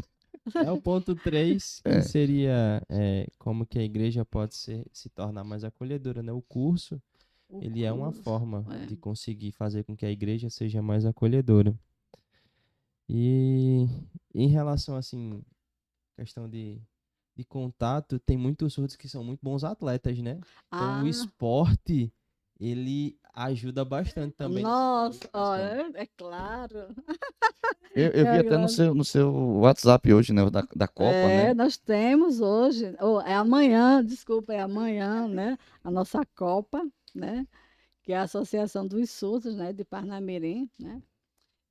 É o ponto 3, que seria como que a igreja pode se tornar mais acolhedora, né? O curso, ele é uma forma de conseguir fazer com que a igreja seja mais acolhedora. E em relação, assim, questão de contato, tem muitos surdos que são muito bons atletas, né? Então, o esporte, ele ajuda bastante também. Nossa, olha, é claro. Eu vi até no seu WhatsApp hoje, né? Da Copa, né? Nós temos hoje, é amanhã, desculpa, é amanhã, né? A nossa Copa, né? Que é a Associação dos Surdos, né? De Parnamirim, né?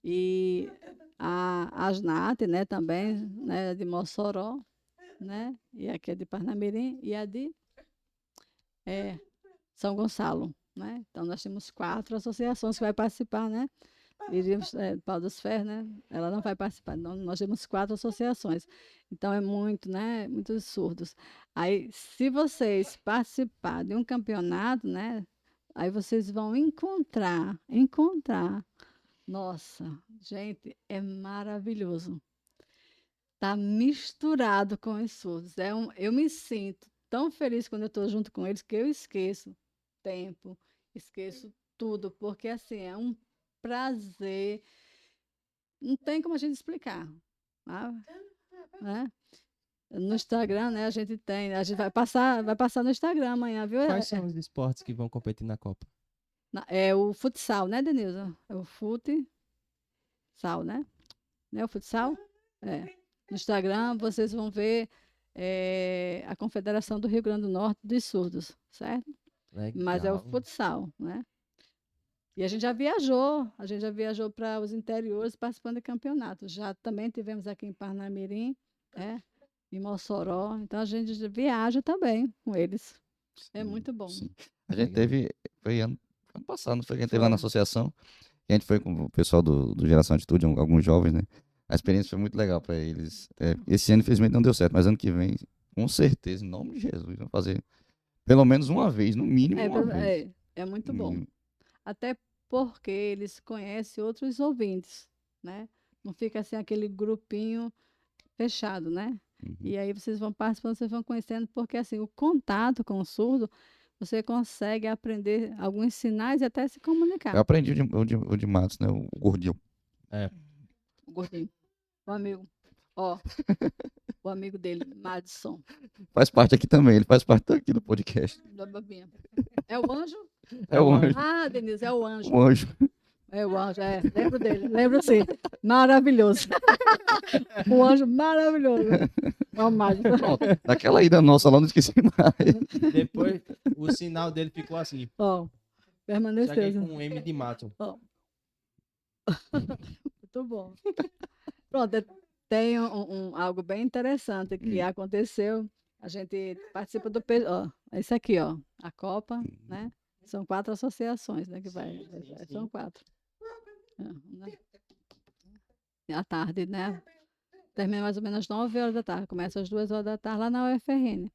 E a ASNAT, né? Também, né? De Mossoró, né? E aqui é de Parnamirim e a de São Gonçalo, né? Então, nós temos 4 associações que vai participar, né? Iríamos, Pau dos Ferros, né? Ela não vai participar. Então, nós temos 4 associações. Então, é muito, né? Muitos surdos. Aí, se vocês participar de um campeonato, né? Aí vocês vão encontrar. Nossa, gente, é maravilhoso. Tá misturado com os surdos. Eu me sinto tão feliz quando eu estou junto com eles que eu esqueço tempo, esqueço tudo, porque assim, é um prazer. Não tem como a gente explicar. Né? No Instagram, né, a gente vai passar no Instagram amanhã, viu? Quais são os esportes que vão competir na Copa? É o futsal, né, Denilson? É o futsal, né? Né, o futsal? No Instagram vocês vão ver a Confederação do Rio Grande do Norte dos Surdos, certo? Legal. Mas é o futsal, né? E a gente já viajou para os interiores participando de campeonatos. Já também tivemos aqui em Parnamirim, em Mossoró. Então a gente viaja também com eles. É muito bom. Sim. A gente teve, foi ano passado, não foi que a gente teve lá na associação. A gente foi com o pessoal do Geração Atitude, alguns jovens, né? A experiência foi muito legal para eles. Esse ano, infelizmente, não deu certo, mas ano que vem, com certeza, em nome de Jesus, vamos fazer pelo menos uma vez, no mínimo uma vez. É muito bom. Hum, Até porque eles conhecem outros ouvintes, né? Não fica assim aquele grupinho fechado, né? uhum. E aí vocês vão participando, vocês vão conhecendo, porque assim, o contato com o surdo, você consegue aprender alguns sinais e até se Eu comunicar. aprendi o de Matos, né? O gordinho. O gordinho, o amigo, ó, o amigo dele, Madison, Faz parte aqui também, ele faz parte aqui do podcast. da babinha. É o anjo? É o anjo. Ah, Denise, é o anjo. O anjo. É o anjo, lembro dele, lembro sim. Maravilhoso. O anjo maravilhoso. É o Madison. Pronto, naquela ida nossa lá, não esqueci mais. Depois, o sinal dele ficou assim. Ó, Só que permaneceu. com um M de Mato. Ó. Muito bom. Pronto, tem algo bem interessante que aconteceu. A gente participa do... Ó, esse aqui, ó, a Copa, né? São 4 associações, né, que vai. São 4. Né? À tarde, né? Termina mais ou menos às 9 horas da tarde. Começa às 2 horas da tarde lá na UFRN.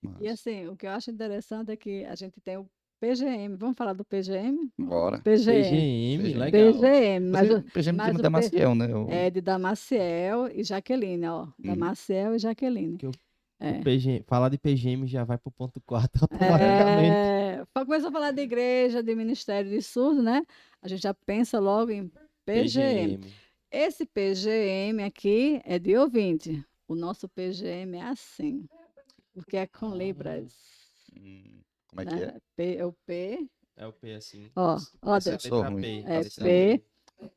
E Mas, assim, o que eu acho interessante é que a gente tem o PGM. Vamos falar do PGM? bora. PGM. PGM, legal. PGM, mas o- PGM mas de o Damasciel, né? é de Damasciel e Jaqueline, ó. Damasciel e Jaqueline. Que o É. PGM, falar de PGM já vai pro ponto 4 automaticamente. Começou a falar de igreja, de ministério de surdo, né? A gente já pensa logo em PGM. Esse PGM aqui é de ouvinte. O nosso PGM é assim, porque é com libras. Como é que é? Né? É o P, É o P assim. ó, Essa é a Deus. letra ruim. P. É Essa P,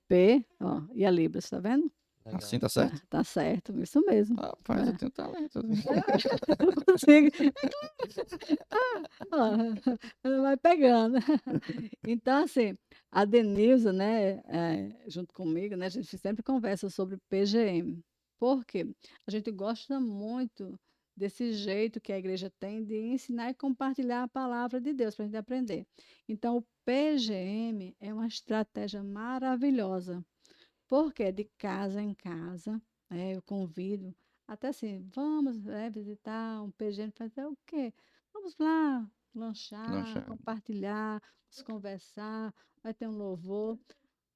P, ó, e a libras, tá vendo? Legal. Assim tá certo? Tá certo, isso mesmo. Rapaz, eu tenho talento. Eu consigo. Ó, vai pegando. Então, assim, a Denilza, né, junto comigo, né, a gente sempre conversa sobre PGM. Por quê? A gente gosta muito desse jeito que a igreja tem de ensinar e compartilhar a palavra de Deus para a gente aprender. Então, o PGM é uma estratégia maravilhosa, porque é de casa em casa, né, eu convido, até assim, vamos visitar um PGM, fazer o quê? Vamos lá, lanchar, compartilhar, vamos conversar, vai ter um louvor.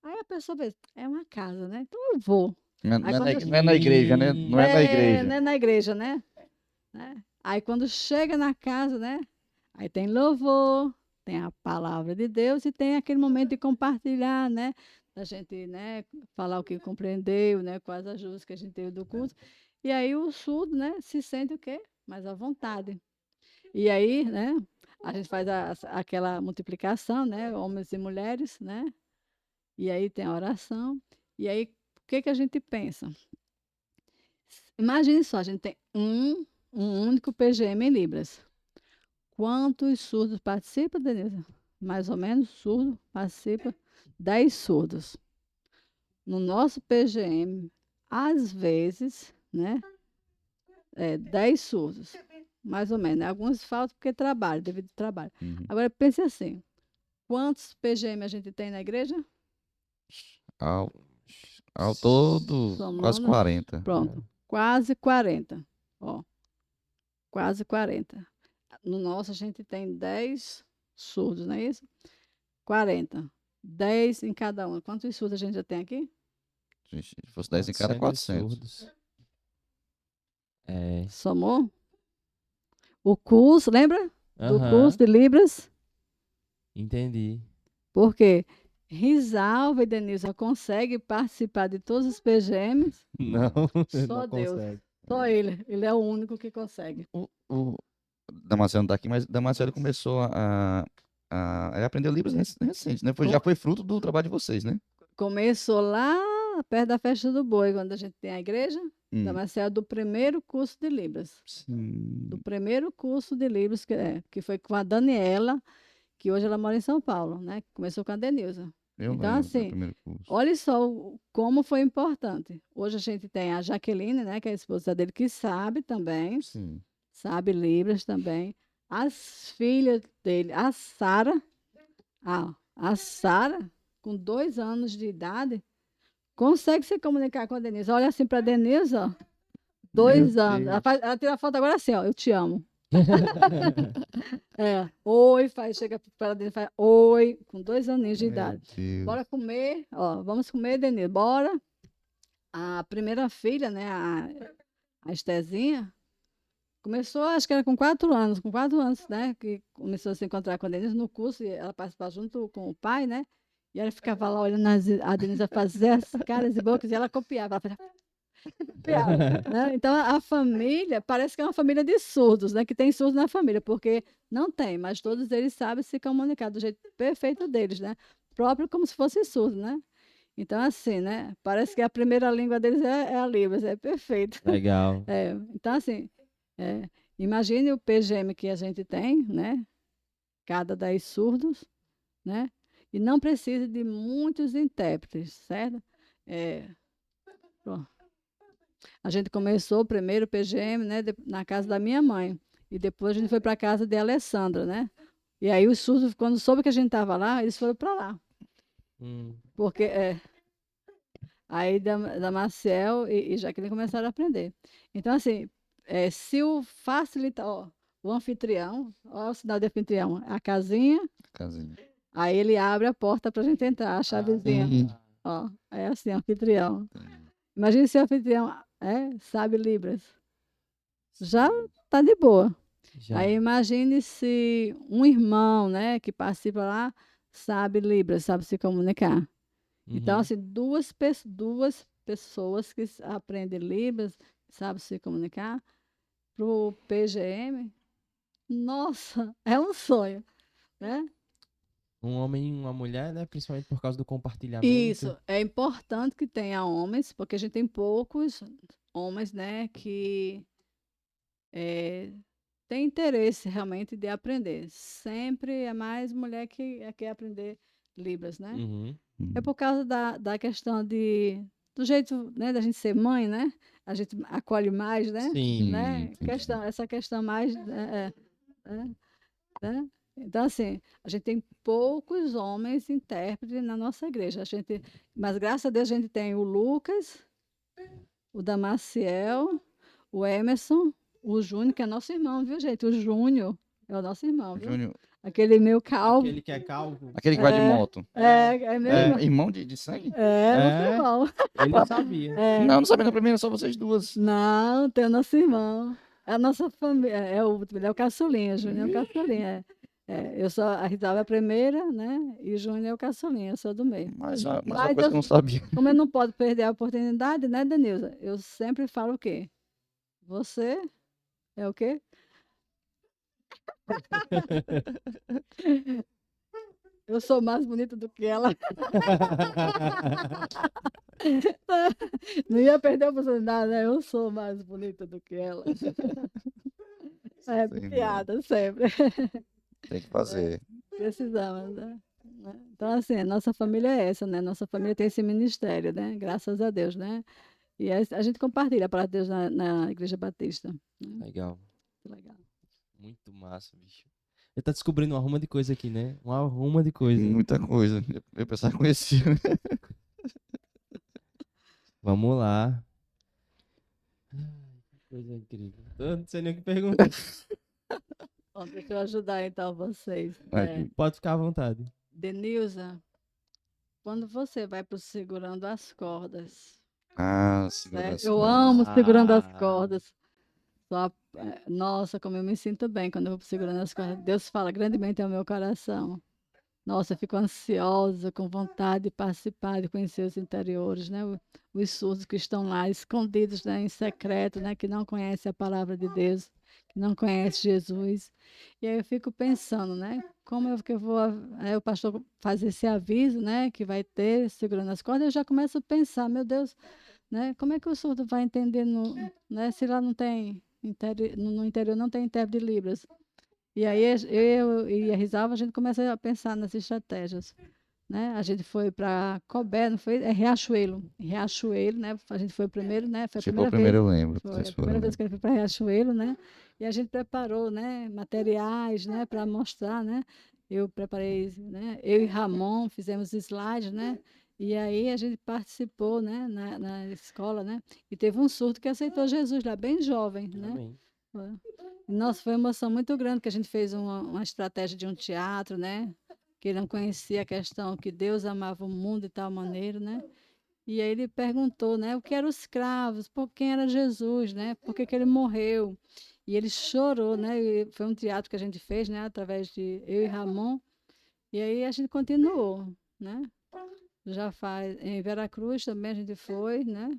Aí a pessoa vê, é uma casa, né? Então eu vou. Não Aí é quando não é na igreja, né? Não é na igreja. não é na igreja, né? Aí quando chega na casa, né? Aí tem louvor, tem a palavra de Deus e tem aquele momento de compartilhar, né? Da gente, né, falar o que compreendeu, né? Quais as dúvidas que a gente teve do culto. E aí o surdo, né, se sente o quê? Mais à vontade. E aí, né, a gente faz aquela multiplicação, né? Homens e mulheres, né? E aí tem a oração. E aí, o que que a gente pensa? Imagine só, a gente tem um único PGM em Libras. Quantos surdos participam, Denise? Mais ou menos, surdo participa 10 surdos. No nosso PGM, às vezes, né? 10 surdos, mais ou menos. Alguns faltam porque trabalham, devido ao trabalho. Agora, pense assim, quantos PGM a gente tem na igreja? Ao todo, quase Somando, 40. Pronto, quase 40. Ó, quase 40. No nosso, a gente tem 10 surdos, não é isso? 40. 10 em cada um. Quantos surdos a gente já tem aqui? Se fosse 10 em cada, 400. surdos. É. Somou? O curso, lembra? Do Aham, curso de Libras? entendi. Por quê? Risalva e Denilson consegue participar de todos os PGMs? Não, Só não Deus. consegue. Só ele. Ele é o único que consegue. O Damasceno não tá aqui, mas Damasceno começou ele aprendeu Libras recente, né? Já foi fruto do trabalho de vocês, né? Começou lá perto da festa do boi, quando a gente tem a igreja. Da Marcela, do primeiro curso de Libras. Sim. Do primeiro curso de Libras, que foi com a Daniela, que hoje ela mora em São Paulo, né? Começou com a Denilza. Eu Então, lembro do assim, primeiro curso. olha só como foi importante. Hoje a gente tem a Jaqueline, né? Que é a esposa dele, que sabe também. Sim. Sabe Libras também. As filhas dele, a Sara com 2 anos de idade, consegue se comunicar com a Denise. Olha assim para a Denise, ó. 2 anos. Ela tira a foto agora assim, ó. Eu te amo. Oi, chega para a Denise, faz oi, com 2 aninhos de idade. Bora comer, ó. Vamos comer, Denise. Bora. A primeira filha, né? A Estezinha. Começou, acho que era com 4 anos, né? Que começou a se encontrar com a Denise no curso, e ela participava junto com o pai, né? E ela ficava lá olhando a Denise fazer as caras e bocas, e ela copiava. Ela copiava, né? Então, a família, parece que é uma família de surdos, né? Que tem surdos na família, porque não tem, mas todos eles sabem se comunicar do jeito perfeito deles, né? Próprio como se fosse surdo, né? Então, assim, né? Parece que a primeira língua deles é a Libras, é perfeito. Legal. Então, assim, imagine o PGM que a gente tem, né? Cada 10 surdos, né? E não precisa de muitos intérpretes, certo? Pronto. A gente começou primeiro o PGM, né? Na casa da minha mãe. E depois a gente foi para a casa de Alessandra, né? E aí os surdos, quando soube que a gente estava lá, eles foram para lá. Porque aí da Maciel e Jaqueline começaram a aprender. Então, assim, se o facilitador, o anfitrião, olha o sinal de anfitrião, a casinha, aí ele abre a porta para a gente entrar, a chavezinha. Ó, é assim, anfitrião. Imagina se o anfitrião sabe Libras. Já tá de boa. Já. Aí imagine se um irmão, né, que participa lá, sabe Libras, sabe se comunicar. Então, assim, duas pessoas que aprendem Libras, sabem se comunicar, para o PGM, nossa, é um sonho, né? Um homem e uma mulher, né? Principalmente por causa do compartilhamento. Isso, é importante que tenha homens, porque a gente tem poucos homens, né, que têm interesse realmente de aprender. Sempre é mais mulher que quer aprender Libras, né? É por causa da questão do jeito, né, da gente ser mãe, né? A gente acolhe mais, né? Sim. Né? Essa questão mais, né? Então, assim, a gente tem poucos homens intérpretes na nossa igreja. Mas, graças a Deus, a gente tem o Lucas, o Damaciel, o Emerson, o Júnior, que é nosso irmão, viu, gente? O Júnior é o nosso irmão, viu? Júnior, Aquele meu calvo. Aquele que é calvo. aquele que vai de moto. É meu irmão. Irmão de sangue? Nosso irmão. Ele não sabia. Não sabia, não, pra mim era só vocês duas. Não, tem o nosso irmão. A nossa família. Ele é o caçulinha, Júnior é o caçulinha. Eu sou a Risalva é a primeira, né? E o Júnior é o caçulinha, eu sou do meio. Mas uma coisa que eu não sabia. Como eu não posso perder a oportunidade, né, Denilza? Eu sempre falo o quê? Você é o quê? Eu sou mais bonita do que ela. Não ia perder a oportunidade, né? Eu sou mais bonita do que ela. Piada sempre. Tem que fazer. Precisamos, né? Então, assim, a nossa família é essa, né? Nossa família tem esse ministério, né? Graças a Deus, né? E a gente compartilha a palavra de Deus na Igreja Batista. Né? Legal. Legal. Muito massa, bicho. Ele tá descobrindo uma arruma de coisa aqui, né? Uma arruma de coisa. Muita coisa. Eu pensava que conhecia. Vamos lá. Que coisa incrível. Eu não sei nem o que perguntar. Bom, deixa eu ajudar, então, vocês. Pode ficar à vontade. Denilza, quando você vai pro Segurando as Cordas, Segurando as eu cordas. amo Segurando as Cordas. Nossa, como eu me sinto bem quando eu vou pro Segurando as Cordas. Deus fala grandemente ao meu coração. Nossa, eu fico ansiosa, com vontade de participar, de conhecer os interiores, né? Os surdos que estão lá, escondidos, né? Em secreto, né? Que não conhecem a palavra de Deus, que não conhecem Jesus. E aí eu fico pensando, né? Como eu que eu vou... o pastor faz esse aviso, né? Que vai ter Segurando as Cordas, eu já começo a pensar, meu Deus, né? Como é que o surdo vai entender, né? Se lá não tem... no interior não tem intérprete de Libras. E aí eu e a Risalva, a gente começa a pensar nas estratégias, né? A gente foi para Cobé, não foi? Riachuelo. Riachuelo, né? A gente foi primeiro, né? Foi a primeira vez. Eu lembro. Foi a primeira vez que a gente foi para Riachuelo, né? E a gente preparou, né? Materiais, né? Para mostrar, né? eu preparei, né? Eu e Ramon fizemos slides, né? E aí a gente participou, né? Na escola, né? E teve um surdo que aceitou Jesus lá, bem jovem, né? Amém. Nossa, foi uma emoção muito grande que a gente fez uma estratégia de um teatro, né? Que ele não conhecia a questão que Deus amava o mundo de tal maneira, né? E aí ele perguntou, né? O que eram os escravos? Por quem era Jesus, né? Por que que ele morreu? E ele chorou, né? E foi um teatro que a gente fez, né? Através de eu e Ramon. E aí a gente continuou, né? Já faz em Veracruz também a gente foi, né?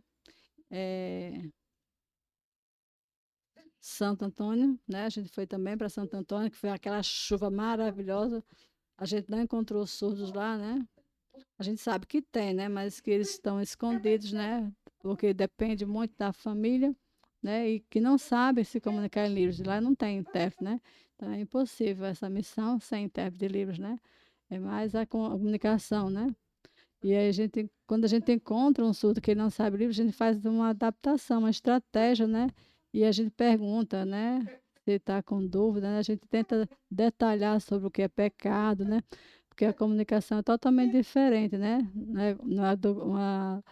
Santo Antônio, né? A gente foi também para Santo Antônio, que foi aquela chuva maravilhosa. A gente não encontrou surdos lá, né? A gente sabe que tem, né? Mas que eles estão escondidos, né? Porque depende muito da família, né? E que não sabem se comunicar em Libras. Lá não tem intérprete, né? Então é impossível essa missão sem intérprete de Libras, né? É mais a comunicação, né? E aí quando a gente encontra um surdo que ele não sabe Libras, a gente faz uma adaptação, uma estratégia, né? E a gente pergunta, né? Se está com dúvida, né? A gente tenta detalhar sobre o que é pecado, né? Porque a comunicação é totalmente diferente, né? Não é uma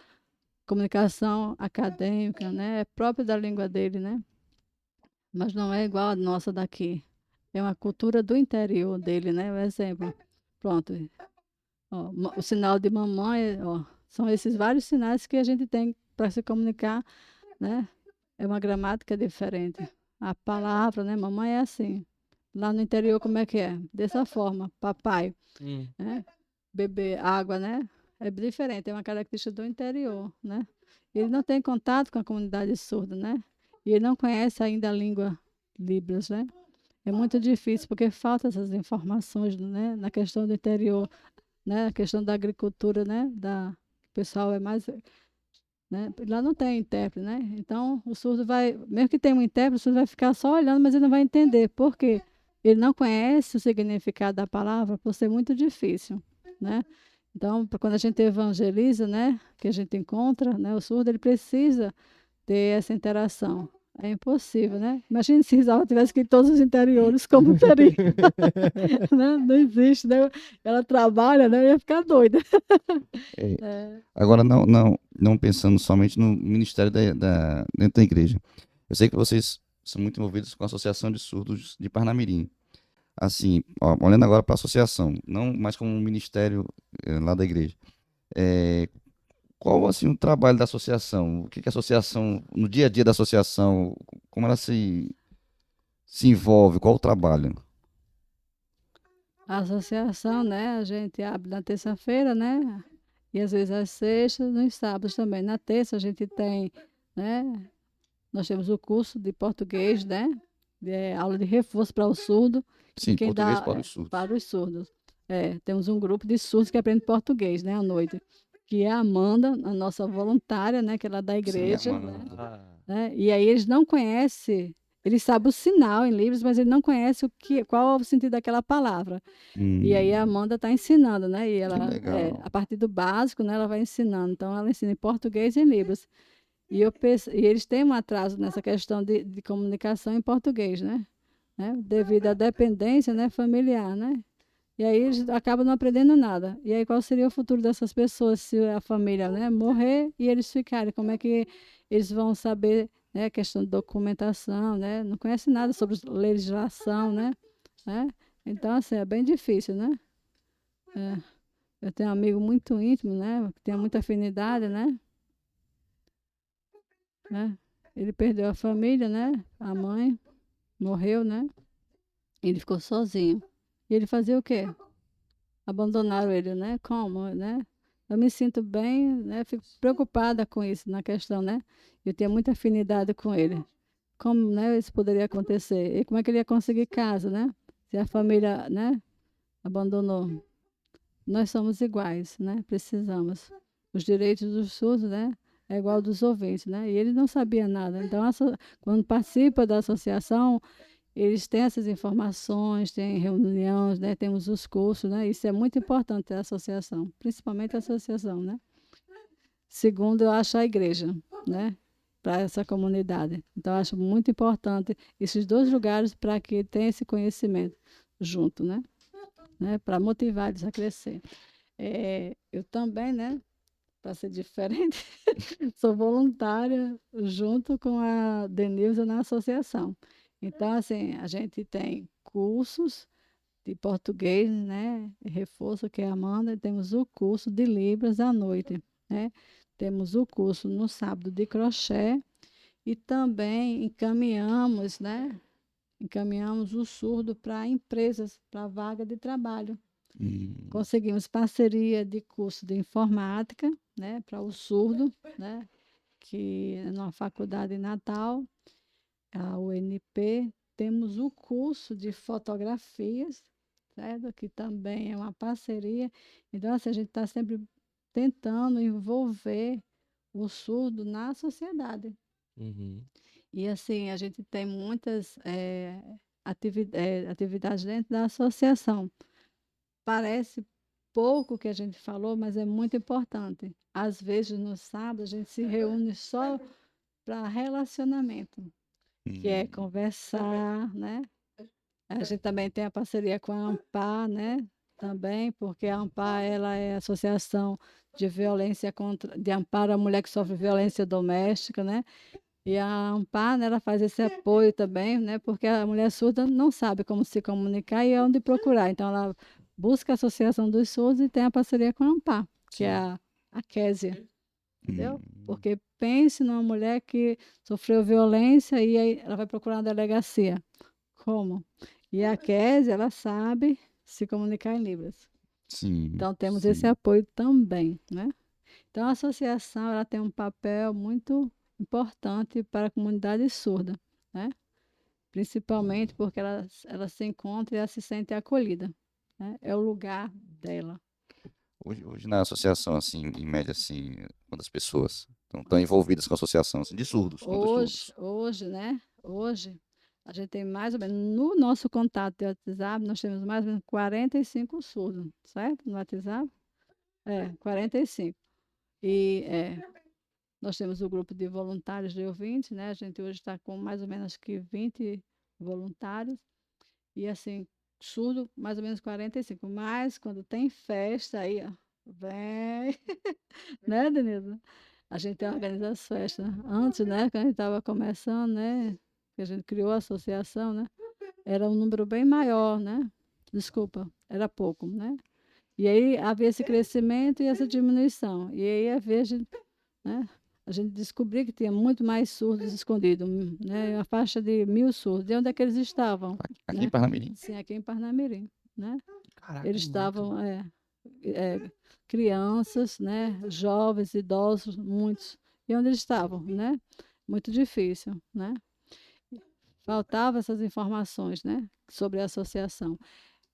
comunicação acadêmica, né? É própria da língua dele, né? Mas não é igual a nossa daqui. É uma cultura do interior dele, né? O exemplo. Pronto. Ó, o sinal de mamãe, ó, são esses vários sinais que a gente tem para se comunicar, né? É uma gramática diferente. A palavra, né? Mamãe é assim. Lá no interior, como é que é? Dessa forma, papai, né? Beber água, né? É diferente, é uma característica do interior, né? Ele não tem contato com a comunidade surda, né? E ele não conhece ainda a língua Libras, né? É muito difícil, porque faltam essas informações, né? Na questão do interior, né? A questão da agricultura, né? O pessoal é mais, né? Lá não tem intérprete, né? Então, o surdo vai, mesmo que tenha um intérprete, o surdo vai ficar só olhando, mas ele não vai entender. Por quê? Ele não conhece o significado da palavra por ser muito difícil, né? Então, quando a gente evangeliza, né, que a gente encontra, né, o surdo, ele precisa ter essa interação. É impossível, né? Imagine se Isaura tivesse que ir em todos os interiores, como seria, né? Não existe, né? Ela trabalha, né? Eu ia ficar doida. É, É. agora, não pensando somente no ministério dentro da igreja. Eu sei que vocês são muito envolvidos com a Associação de Surdos de Parnamirim. Assim, ó, olhando agora para a associação, não mais como um ministério lá da igreja. É, qual assim o trabalho da associação? O que que a associação, no dia a dia da associação, como ela se envolve? Qual o trabalho? A associação, né? A gente abre na terça-feira, né? E às vezes às sextas, nos sábados também. Na terça a gente tem, né? Nós temos o curso de português, né? Aula de reforço para o surdo. E Sim, quem português dá para os surdos. para os surdos. Temos um grupo de surdos que aprende português, né? À noite. Que é a Amanda, a nossa voluntária, né? Que ela é da Sim, igreja, Ah, né? E aí eles não conhecem, eles sabem o sinal em Libras, mas ele não conhece qual é o sentido daquela palavra. E aí a Hum, Amanda está ensinando, né? E que ela, legal. a partir do básico, né, ela vai ensinando. Então, ela ensina em português e em Libras. E eles têm um atraso nessa questão de comunicação em português, né? Devido à dependência, né, familiar, né? E aí eles acabam não aprendendo nada. E aí qual seria o futuro dessas pessoas se a família, né, morrer e eles ficarem? Como é que eles vão saber, né, a questão de documentação, né? Não conhece nada sobre legislação, né? Então, assim, é bem difícil, né? É. Eu tenho um amigo muito íntimo, né? Que tem muita afinidade, né? Ele perdeu a família, né? A mãe morreu, né? Ele ficou sozinho. E ele fazia o quê? Abandonaram ele, né? Como, né? Eu me sinto bem, né? Fico preocupada com isso, na questão, né? Eu tenho muita afinidade com ele. Como, né, isso poderia acontecer? E como é que ele ia conseguir casa, né? Se a família, né, abandonou. Nós somos iguais, né? Precisamos. Os direitos dos surdos, né? É igual dos ouvintes, né? E ele não sabia nada. Então, quando participa da associação, eles têm essas informações, têm reuniões, né? Temos os cursos, né? Isso é muito importante, a associação, principalmente a associação, né? Segundo, eu acho a igreja, né? Para essa comunidade. Então, eu acho muito importante esses dois lugares para que tenha esse conhecimento junto, né? né, para motivar eles a crescer. Eu também, né, para ser diferente, sou voluntária junto com a Denilza na associação. Então, assim, a gente tem cursos de português, né, reforço, que é a Amanda, e temos o curso de Libras à noite, né? Temos o curso no sábado de crochê e também encaminhamos, né, encaminhamos o surdo para empresas, para vaga de trabalho. Conseguimos parceria de curso de informática, né, para o surdo, né, que é numa faculdade em Natal, a UNP. Temos o curso de fotografias, certo? Que também é uma parceria. Então, assim, a gente está sempre tentando envolver o surdo na sociedade. Uhum. E assim, a gente tem muitas atividades dentro da associação. Parece pouco que a gente falou, mas é muito importante. Às vezes, no sábado, a gente se reúne só para relacionamento, que é conversar, né? A gente também tem a parceria com a AMPAR, né? Também, porque a AMPAR, ela é a Associação de Violência contra, de Amparo à Mulher que sofre violência doméstica, né? E a AMPAR, né, ela faz esse apoio também, né? Porque a mulher surda não sabe como se comunicar e onde procurar. Então, ela busca a Associação dos Surdos e tem a parceria com a AMPAR, que é a Késia, entendeu? Porque pense numa mulher que sofreu violência e aí ela vai procurar uma delegacia. Como? E a Késia, ela sabe se comunicar em Libras. Sim, Então, temos sim. esse apoio também, né? Então, a associação ela tem um papel muito importante para a comunidade surda, né? Principalmente porque ela se encontra e ela se sente acolhida, né? É o lugar dela. Hoje na associação, assim, em média, assim, quantas pessoas estão envolvidas com a associação, assim, de surdos, quantos surdos? Hoje, né? Hoje, a gente tem mais ou menos, no nosso contato de WhatsApp, nós temos mais ou menos 45 surdos, certo? No WhatsApp? 45. Nós temos o grupo de voluntários de ouvintes, né? A gente hoje está com mais ou menos que 20 voluntários. E assim, surdo, mais ou menos 45. Mas quando tem festa aí, ó, vem, né, Denise? A gente organiza as festas. Antes, né, quando a gente estava começando, né, que a gente criou a associação, né, era um número bem maior, né? Desculpa, era pouco, né? E aí havia esse crescimento e essa diminuição. E aí havia, né, a gente descobriu que tinha muito mais surdos escondidos, né? A faixa de 1.000 surdos. De onde é que eles estavam? Aqui Né? em Parnamirim? Sim, aqui em Parnamirim, né? Caraca, Eles é muito. estavam crianças, né? Jovens, idosos, muitos. E onde eles estavam, né? Muito difícil, né? Faltavam essas informações, né? Sobre a associação.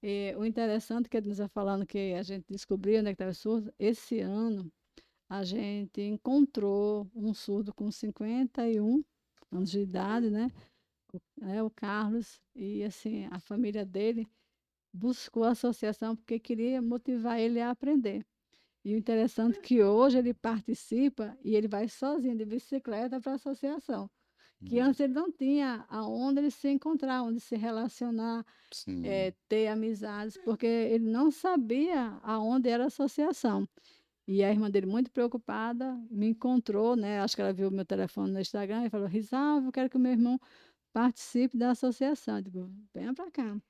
E o interessante que eles estão falando que a gente descobriu onde é que estava surdo, esse ano a gente encontrou um surdo com 51 anos de idade, né? O Carlos, e assim, a família dele buscou a associação porque queria motivar ele a aprender. E o interessante é que hoje ele participa e ele vai sozinho de bicicleta para a associação. Que antes ele não tinha aonde ele se encontrar, onde se relacionar, Sim. ter amizades, porque ele não sabia aonde era a associação. E a irmã dele, muito preocupada, me encontrou, né? Acho que ela viu meu telefone no Instagram e falou: Risalva, eu quero que o meu irmão participe da associação. Eu digo: venha para cá.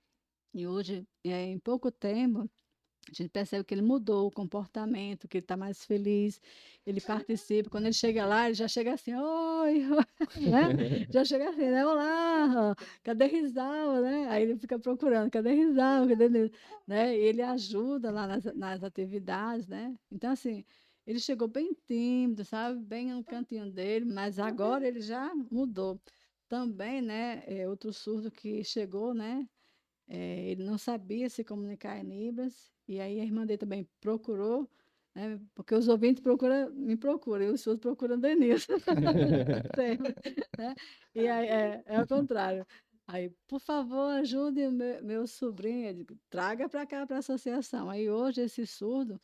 E hoje, em pouco tempo, a gente percebe que ele mudou o comportamento, que ele está mais feliz, ele participa. Quando ele chega lá, ele já chega assim, oi, né? Já chega assim, né? Olá, cadê Rizal, né? Aí ele fica procurando, cadê Rizal, cadê ele? Né? E ele ajuda lá nas atividades, né? Então, assim, ele chegou bem tímido, sabe? Bem no cantinho dele, mas agora ele já mudou. Também, né? Outro surdo que chegou, né? Ele não sabia se comunicar em Libras, e aí a irmã dele também procurou, né, porque os ouvintes me procuram, e os surdos procuram Denise. Sempre, né? E aí é o contrário. Aí, por favor, ajude o meu sobrinho. Eu digo, traga para cá, para a associação. Aí hoje esse surdo,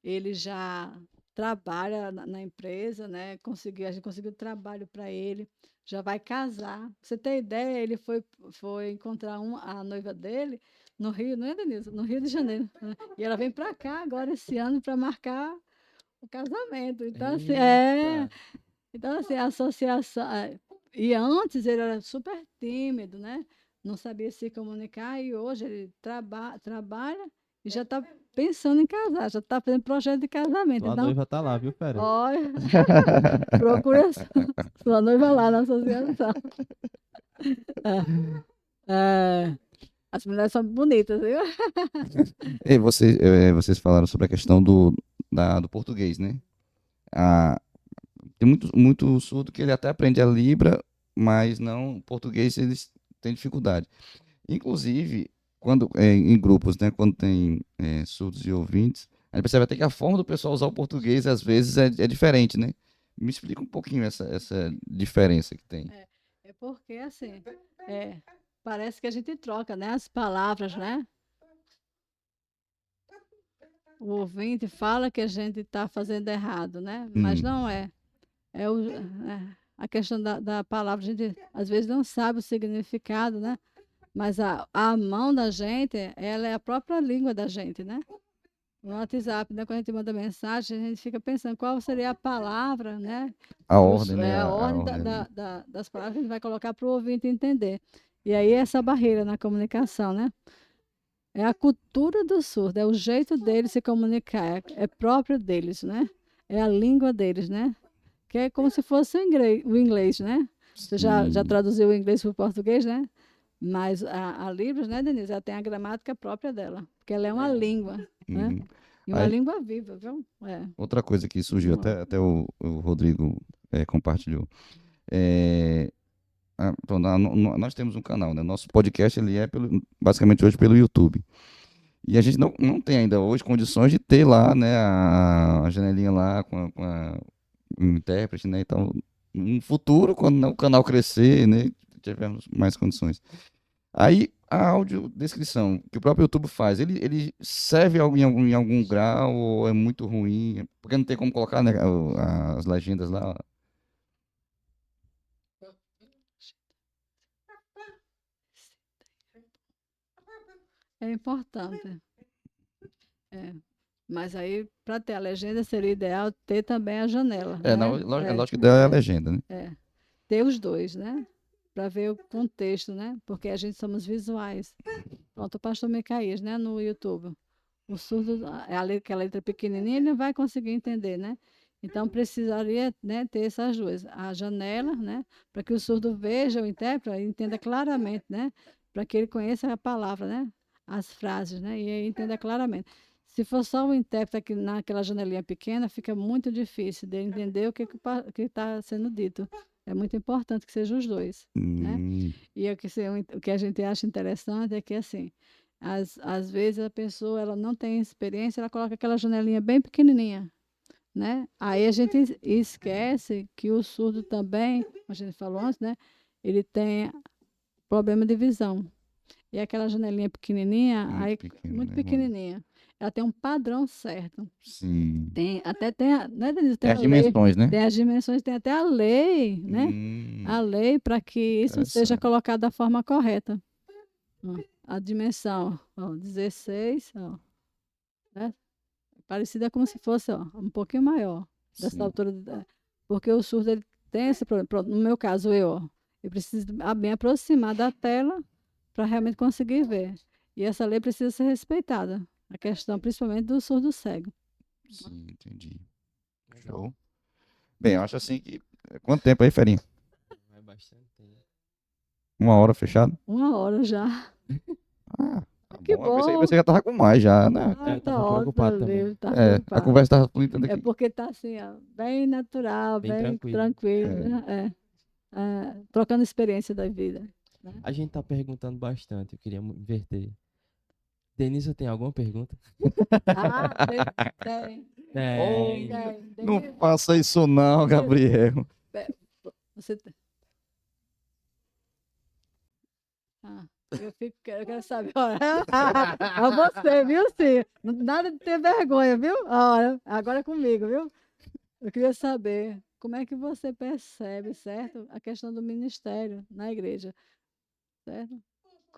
ele já trabalha na empresa, né? A gente conseguiu trabalho para ele, já vai casar. Pra você ter ideia, ele foi encontrar a noiva dele no Rio, não é, Denise? No Rio de Janeiro. Né? E ela vem para cá agora esse ano para marcar o casamento. Então, assim, Eita. Então, assim, a associação. E antes ele era super tímido, né? Não sabia se comunicar, e hoje ele trabalha e já está pensando em casar, já está fazendo projeto de casamento. Tua Então, noiva tá lá, viu, Fera? olha, procura sua noiva lá na associação. É, as mulheres são bonitas, viu? E vocês falaram sobre a questão do português, né? Ah, tem muito surdo que ele até aprende a Libra, mas não o português eles têm dificuldade. Inclusive, em grupos, né, quando tem surdos e ouvintes, a gente percebe até que a forma do pessoal usar o português às vezes é diferente, né? Me explica um pouquinho essa diferença que tem. É porque, assim, parece que a gente troca, né, as palavras, né? O ouvinte fala que a gente está fazendo errado, né? Mas Hum. não é. A questão da palavra, a gente às vezes não sabe o significado, né? Mas a mão da gente, ela é a própria língua da gente, né? No WhatsApp, né, quando a gente manda mensagem, a gente fica pensando qual seria a palavra, né? A ordem, né? É a A ordem ordem ali. das palavras que a gente vai colocar para o ouvinte entender. E aí essa barreira na comunicação, né? É a cultura do surdo, é o jeito deles se comunicar, é próprio deles, né? É a língua deles, né? Que é como se fosse o inglês, né? Você já Sim. traduziu o inglês para o português, né? Mas a Libras, né, Denise, ela tem a gramática própria dela, porque ela é uma língua, né? Uhum. E uma Aí, língua viva, viu? outra coisa que surgiu, Uma- até o Rodrigo compartilhou. É, então, nós temos um canal, né? Nosso podcast ele é basicamente hoje pelo YouTube. E a gente não tem ainda hoje condições de ter lá, né, a janelinha lá o intérprete, né? Então, no futuro, quando o canal crescer, né, tivermos mais condições. Aí, a audiodescrição que o próprio YouTube faz, ele serve em algum grau ou é muito ruim? Porque não tem como colocar, né, as legendas lá. É importante. É. Mas aí, para ter a legenda, seria ideal ter também a janela, né? É lógico que dá a legenda, né? Ter os dois, né? Para ver o contexto, né? Porque a gente somos visuais. Pronto, o pastor Micaías, né? No YouTube. O surdo, aquela letra pequenininha, ele não vai conseguir entender, né? Então, precisaria, né, ter essas duas. A janela, né? Para que o surdo veja o intérprete e entenda claramente, né? Para que ele conheça a palavra, né? As frases, né? E aí entenda claramente. Se for só o intérprete aqui naquela janelinha pequena, fica muito difícil de entender o que está sendo dito. É muito importante que sejam os dois, né? Hum, E o que a gente acha interessante é que, assim, às vezes a pessoa ela não tem experiência, ela coloca aquela janelinha bem pequenininha, né? Aí a gente esquece que o surdo também, como a gente falou antes, né? Ele tem problema de visão. E aquela janelinha pequenininha, muito aí pequeno, muito né, mano? pequenininha, ela tem um padrão certo. Sim. Né, Denise? É Tem as a lei, dimensões, né? tem as dimensões, tem até a lei, né? A lei para que isso seja Interessante. colocado da forma correta. Ó, a dimensão, ó, 16, ó, né? Parecida como se fosse, ó, um pouquinho maior, dessa Sim. altura, porque o surdo ele tem esse problema. Pronto, no meu caso, eu preciso me aproximar da tela para realmente conseguir ver. E essa lei precisa ser respeitada, a questão principalmente do surdo cego. Sim, entendi. Legal. Show. Bem, eu acho assim que. Quanto tempo aí, Ferinha? Vai bastante tempo. 1 hora fechado? 1 hora já. Ah, tá Que bom. Eu pensei que bom! você já tava com mais já, né? Eu Tá tava ótimo, preocupado tá também. livre, tá A preocupado. conversa tava fluindo É aqui. porque tá assim, ó, bem natural, Bem bem tranquilo. tranquilo, É. né? Trocando experiência da vida. Né? A gente tá perguntando bastante, eu queria inverter. Denise, tem alguma pergunta? Tem. Oh, Tem. não Denise, faça isso não, Gabriel. Pe- você tem. Eu quero saber. Olha, a você, viu, sim? Nada de ter vergonha, viu? Olha, agora é comigo, viu? Eu queria saber como é que você percebe, certo? A questão do ministério na igreja, certo?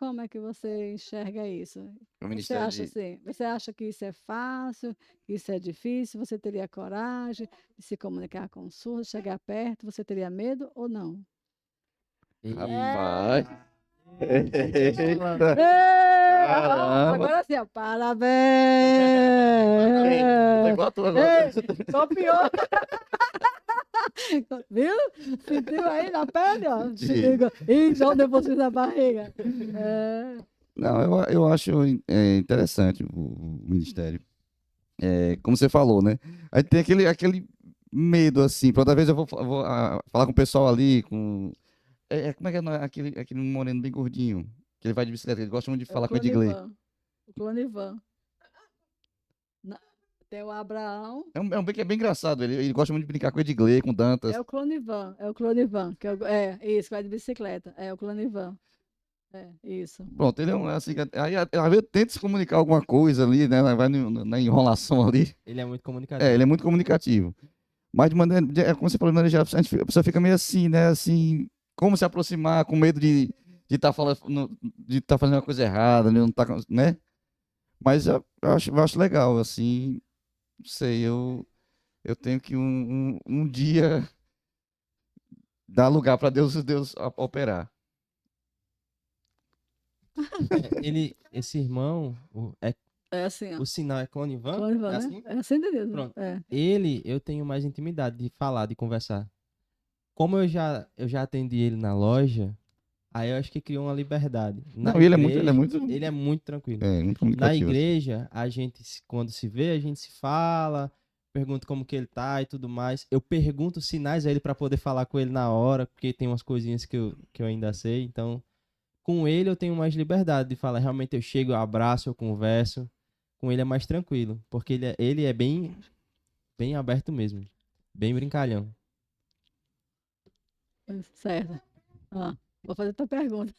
como é que você enxerga isso? O Você Ministério acha assim, você acha que isso é fácil, que isso é difícil? Você teria coragem de se comunicar com o surdo, chegar perto? Você teria medo ou não? Rapaz. Eita. Eita. Ei, Caramba. agora sim, ó, Ei, tá parabéns! igual a tua agora. Ei, copiou! Viu? Sentiu aí na pele, ó? Senti. Ih, já depois na barriga. É, Não, eu acho interessante o Ministério. Como você falou, né? Aí tem aquele medo, assim. Pra outra vez eu vou falar com o pessoal ali, como é que é aquele moreno bem gordinho? Que ele vai de bicicleta, ele gosta muito de é o falar com o Edgley. Clonivan. O Clonivan. Na- Tem o Abraão. Que é bem engraçado, ele gosta muito de brincar com o Edgley, com o Dantas. É o Clonivan, é isso, que vai de bicicleta. É o Clonivan. É, isso. Pronto, ele é um, assim, aí às vezes tenta se comunicar alguma coisa ali, né? Vai na enrolação ali. Ele é muito comunicativo. Ele é muito comunicativo. Mas de maneira, como você falou, de maneira geral, a pessoa fica meio assim, né? Assim, como se aproximar, com medo de estar falando, de estar fazendo uma coisa errada, né? Não tá, né? Mas eu acho legal, assim, não sei, eu tenho que um dia dar lugar para Deus operar. Esse irmão, É assim, ó. o sinal é Clonivan? Clonivan, É né? assim? É assim, entendeu? Pronto. É. Eu tenho mais intimidade de falar, de conversar. Como eu já atendi ele na loja, aí eu acho que criou uma liberdade. Na Não, ele é igreja, muito, ele é muito tranquilo. muito Na comunicativo, assim. igreja, a gente, quando se vê, a gente se fala, pergunta como que ele tá e tudo mais. Eu pergunto sinais a ele pra poder falar com ele na hora, porque tem umas coisinhas que eu ainda sei. Então, com ele eu tenho mais liberdade de falar. Realmente eu chego, eu abraço, eu converso. Com ele é mais tranquilo, porque ele é bem, bem aberto mesmo. Bem brincalhão. Certo. Ó, vou fazer outra pergunta.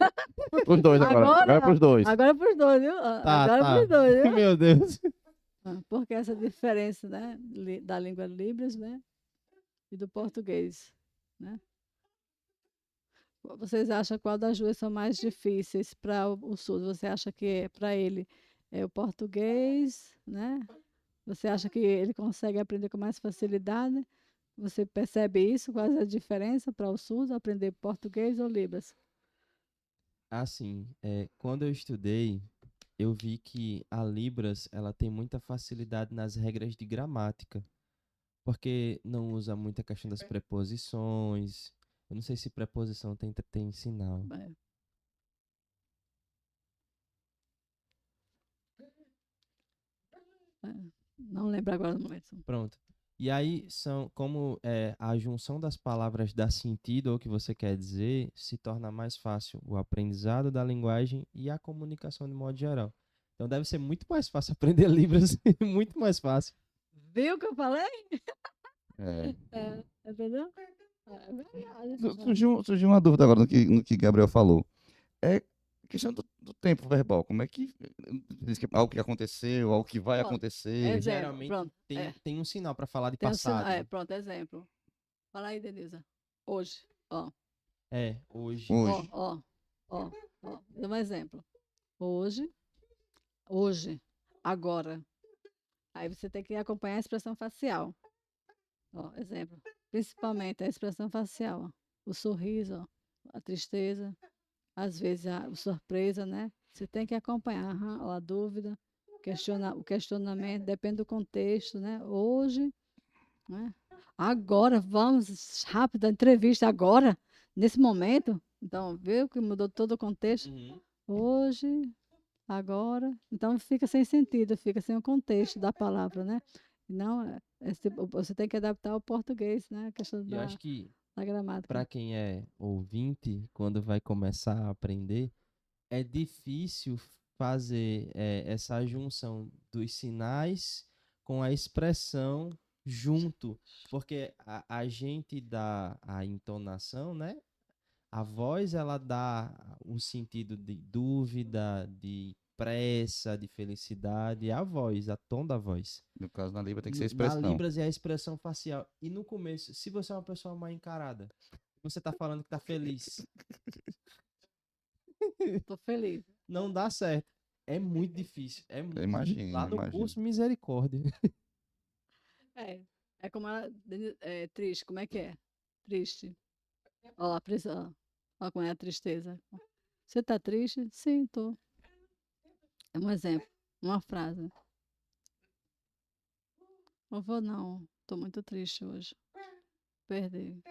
Pros dois agora é pros dois. Agora é pros dois, viu? Tá, Agora é tá. pros dois, viu? Meu Deus. Porque essa diferença, né, da língua Libras, né, e do português, né? Vocês acham qual das duas são mais difíceis para o surdo? Você acha que para ele é o português, né? Você acha que ele consegue aprender com mais facilidade? Você percebe isso? Qual é a diferença para o surdo aprender português ou Libras? Assim, quando eu estudei, eu vi que a Libras, ela tem muita facilidade nas regras de gramática, porque não usa muita questão das preposições. Eu não sei se preposição tem sinal. É. É, não lembro agora do momento. Pronto. E aí como a junção das palavras dá sentido ao que você quer dizer, se torna mais fácil o aprendizado da linguagem e a comunicação de modo geral. Então deve ser muito mais fácil aprender Libras, muito mais fácil. Viu o que eu falei? É. Entendeu? É verdade. Surgiu uma dúvida agora no que Gabriel falou. É questão do tempo verbal. Como é que diz que algo que aconteceu, algo que vai Pronto. acontecer? Exemplo, Geralmente pronto. tem um sinal para falar de Tem um passado. pronto, exemplo. Fala aí, Denisa. Hoje, ó. Hoje. Hoje. Ó. Dá um exemplo. Hoje, agora. Aí você tem que acompanhar a expressão facial. Ó, exemplo. Principalmente a expressão facial. Ó. O sorriso, ó, a tristeza, às vezes a surpresa, né? Você tem que acompanhar ó, a dúvida, o questionamento, depende do contexto, né? Hoje, né? Agora, vamos rápido, a entrevista agora, nesse momento. Então, viu que mudou todo o contexto? Uhum. Hoje, agora. Então, fica sem sentido, fica sem o contexto da palavra, né? Não, você tem que adaptar ao português, né? A questão E eu acho que da gramática. para quem é ouvinte, quando vai começar a aprender, é difícil fazer essa junção dos sinais com a expressão junto, porque a gente dá a entonação, né? A voz, ela dá o sentido de dúvida, de pressa, de felicidade, a voz, a tom da voz. No caso, na Libra tem que ser Na expressão. Libras é a expressão facial. E no começo, se você é uma pessoa mal encarada, você tá falando que tá feliz. Tô feliz. não dá certo. É muito difícil. É muito. Imagino, Lá no imagino. curso, misericórdia. É, é como ela, é triste, como é que é? Triste. Ó, a prisão. Ó como é a tristeza. Você tá triste? Sim, tô. É um exemplo, uma frase. Não vou não, tô muito triste hoje. Perdi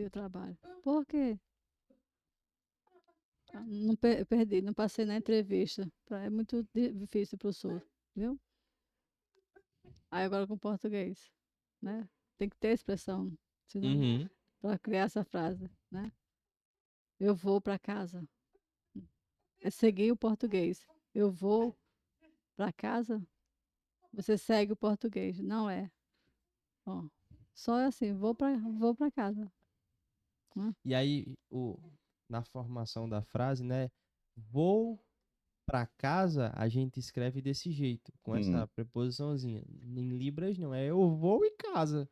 o trabalho. Por quê? Não perdi, não passei na entrevista. É muito difícil pro surdo, viu? Aí agora com português, né? Tem que ter expressão, senão, Uhum. para criar essa frase, né? Eu vou para casa. É seguir o português. Eu vou para casa. Você segue o português. Não é. Ó, só é assim, vou para casa. Né? E aí, na formação da frase, né? Vou pra casa, a gente escreve desse jeito, com essa preposiçãozinha. Em Libras não, é eu vou em casa.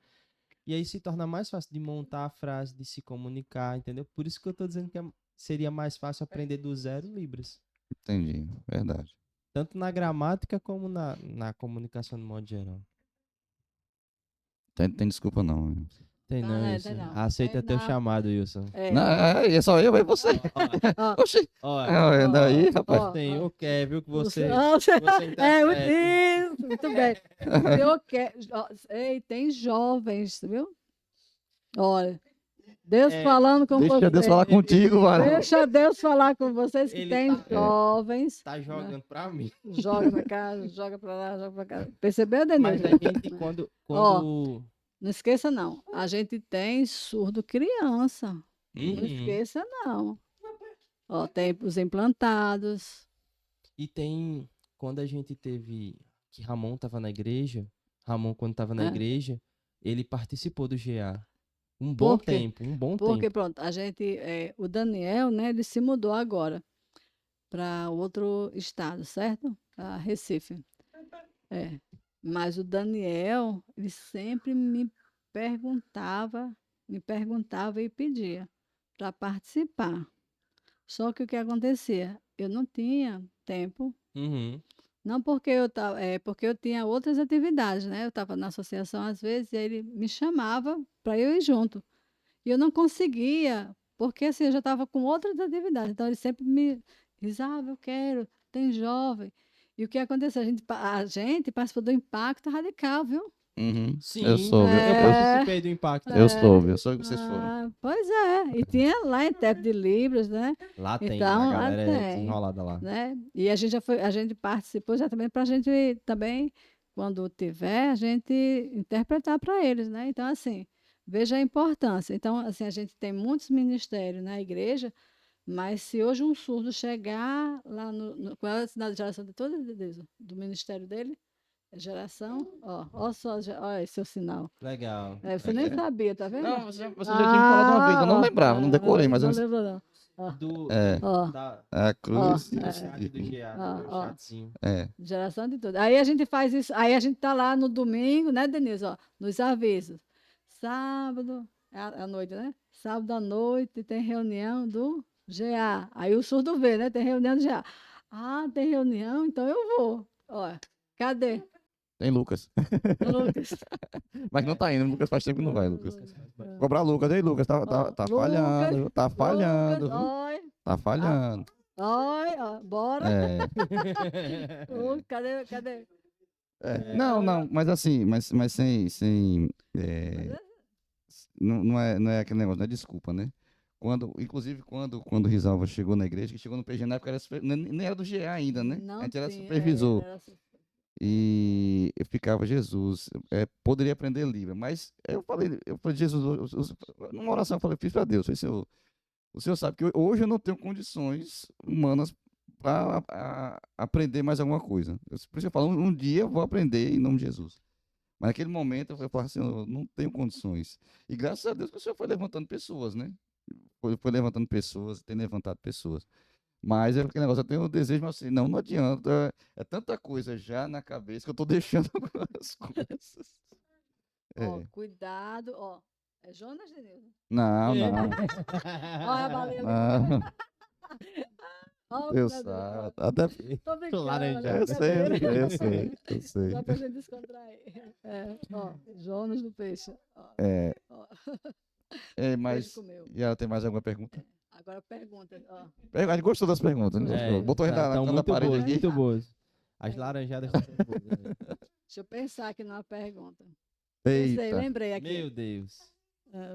E aí se torna mais fácil de montar a frase, de se comunicar, entendeu? Por isso que eu tô dizendo que seria mais fácil aprender do zero Libras. Entendi, verdade. Tanto na gramática como na comunicação de modo geral. Tem desculpa não. Tem não, Tem Wilson. não. Aceita Tem teu não. chamado, Wilson. Não, é só eu e você. Ó, Oxi. Olha, Daí, ó, rapaz. ó. Senhor quer, viu, que você É, interprete. isso, muito bem. Eu quero, ei, tem jovens, viu? Olha, Deus É, falando com Deixa Deus vocês. falar contigo, mano. Deixa Deus falar com vocês que Ele tem tá- jovens. Tá jogando pra mim. Joga pra cá, joga pra lá, joga pra cá. Percebeu, Denise? Mas a gente, quando... Não esqueça, não. A gente tem surdo criança. Não Uhum. esqueça, não. Ó, tem os implantados. E tem, quando a gente teve, que Ramon tava na igreja, Ramon quando tava na É. igreja, ele participou do GA. Um Por bom quê? tempo, um bom Porque, tempo. pronto, o Daniel, né, ele se mudou agora para outro estado, certo? Para Recife. É. Mas o Daniel, ele sempre me perguntava e pedia para participar. Só que o que acontecia? Eu não tinha tempo, Uhum. não porque porque eu tinha outras atividades, né? Eu estava na associação às vezes e aí ele me chamava para eu ir junto. E eu não conseguia, porque assim, eu já estava com outras atividades. Então ele sempre me diz, eu quero, tem jovem. E o que aconteceu? A gente participou do Impacto Radical, viu? Uhum. Sim, Eu soube. eu É. participei do Impacto. Eu soube que vocês foram. Pois é, e tinha lá em Intérprete de Libras, né? Lá tem, Então, a lá galera é tem, desenrolada lá. né? E a gente participou exatamente para a gente também, quando tiver, a gente interpretar para eles, né? Então, assim, veja a importância. Então, assim, a gente tem muitos ministérios na igreja, mas se hoje um surdo chegar lá qual é a cidade de geração de toda do ministério dele? Geração, ó só, ó esse seu sinal. Legal. Você nem sabia, tá vendo? Não, você já tinha me falado uma vez, eu não lembrava, não decorei, mas não eu... lembro não. Ó, A cruz... Do chat do GA, ó, o ó. chatzinho. Geração de tudo. Aí a gente faz isso, aí a gente tá lá no domingo, né, Denise, ó, nos avisos. Sábado, à noite, né? Sábado à noite tem reunião do GA. Aí o surdo vê, né? Tem reunião do GA. Tem reunião, então eu vou. Ó, cadê? Tem Lucas. Lucas. Mas não tá indo, Lucas faz tempo que não vai, Lucas. Cobrar Lucas, aí Lucas, tá Lucas, falhando, tá falhando, Lucas, viu? oi, Tá falhando. oi, ó, bora. É, Cadê? não, mas assim, mas sem não é aquele negócio, não é desculpa, né? Inclusive, quando o Risalva chegou na igreja, que chegou no PG, na época nem era do GA ainda, né? Não A gente era tinha, supervisor. era E eu ficava, Jesus, poderia aprender Libra, mas eu falei, Jesus, numa oração eu falei, fiz para Deus, falei, Senhor, o Senhor sabe que hoje eu não tenho condições humanas para aprender mais alguma coisa. Por isso que eu falo, um dia eu vou aprender em nome de Jesus. Mas naquele momento eu falei assim, eu não tenho condições. E graças a Deus que o Senhor foi levantando pessoas, né? Foi levantando pessoas, tem levantado pessoas. Mas é aquele negócio, eu tenho um desejo, mas assim, não adianta. É tanta coisa já na cabeça que eu estou deixando as coisas. Ó, É. cuidado, ó. É Jonas, Denilson? Não. Olha a baleia ali. Não. Ó, Deus brincadeira, sabe. Até... Tô brincando, Laranjada. Eu sei, eu sei, eu sei, eu sei. Só pra gente descontrair. Ó, Jonas do peixe. Ó, É, ó. é, Peixe mas. comeu. E ela tem mais alguma pergunta? Agora pergunta, ó. A gente gostou das perguntas, né? É, Botou a gente na muito parede boas, aqui. muito boas. As laranjadas estão boas. Né? Deixa eu pensar aqui numa pergunta. Pensei, Eita. lembrei aqui. Meu Deus.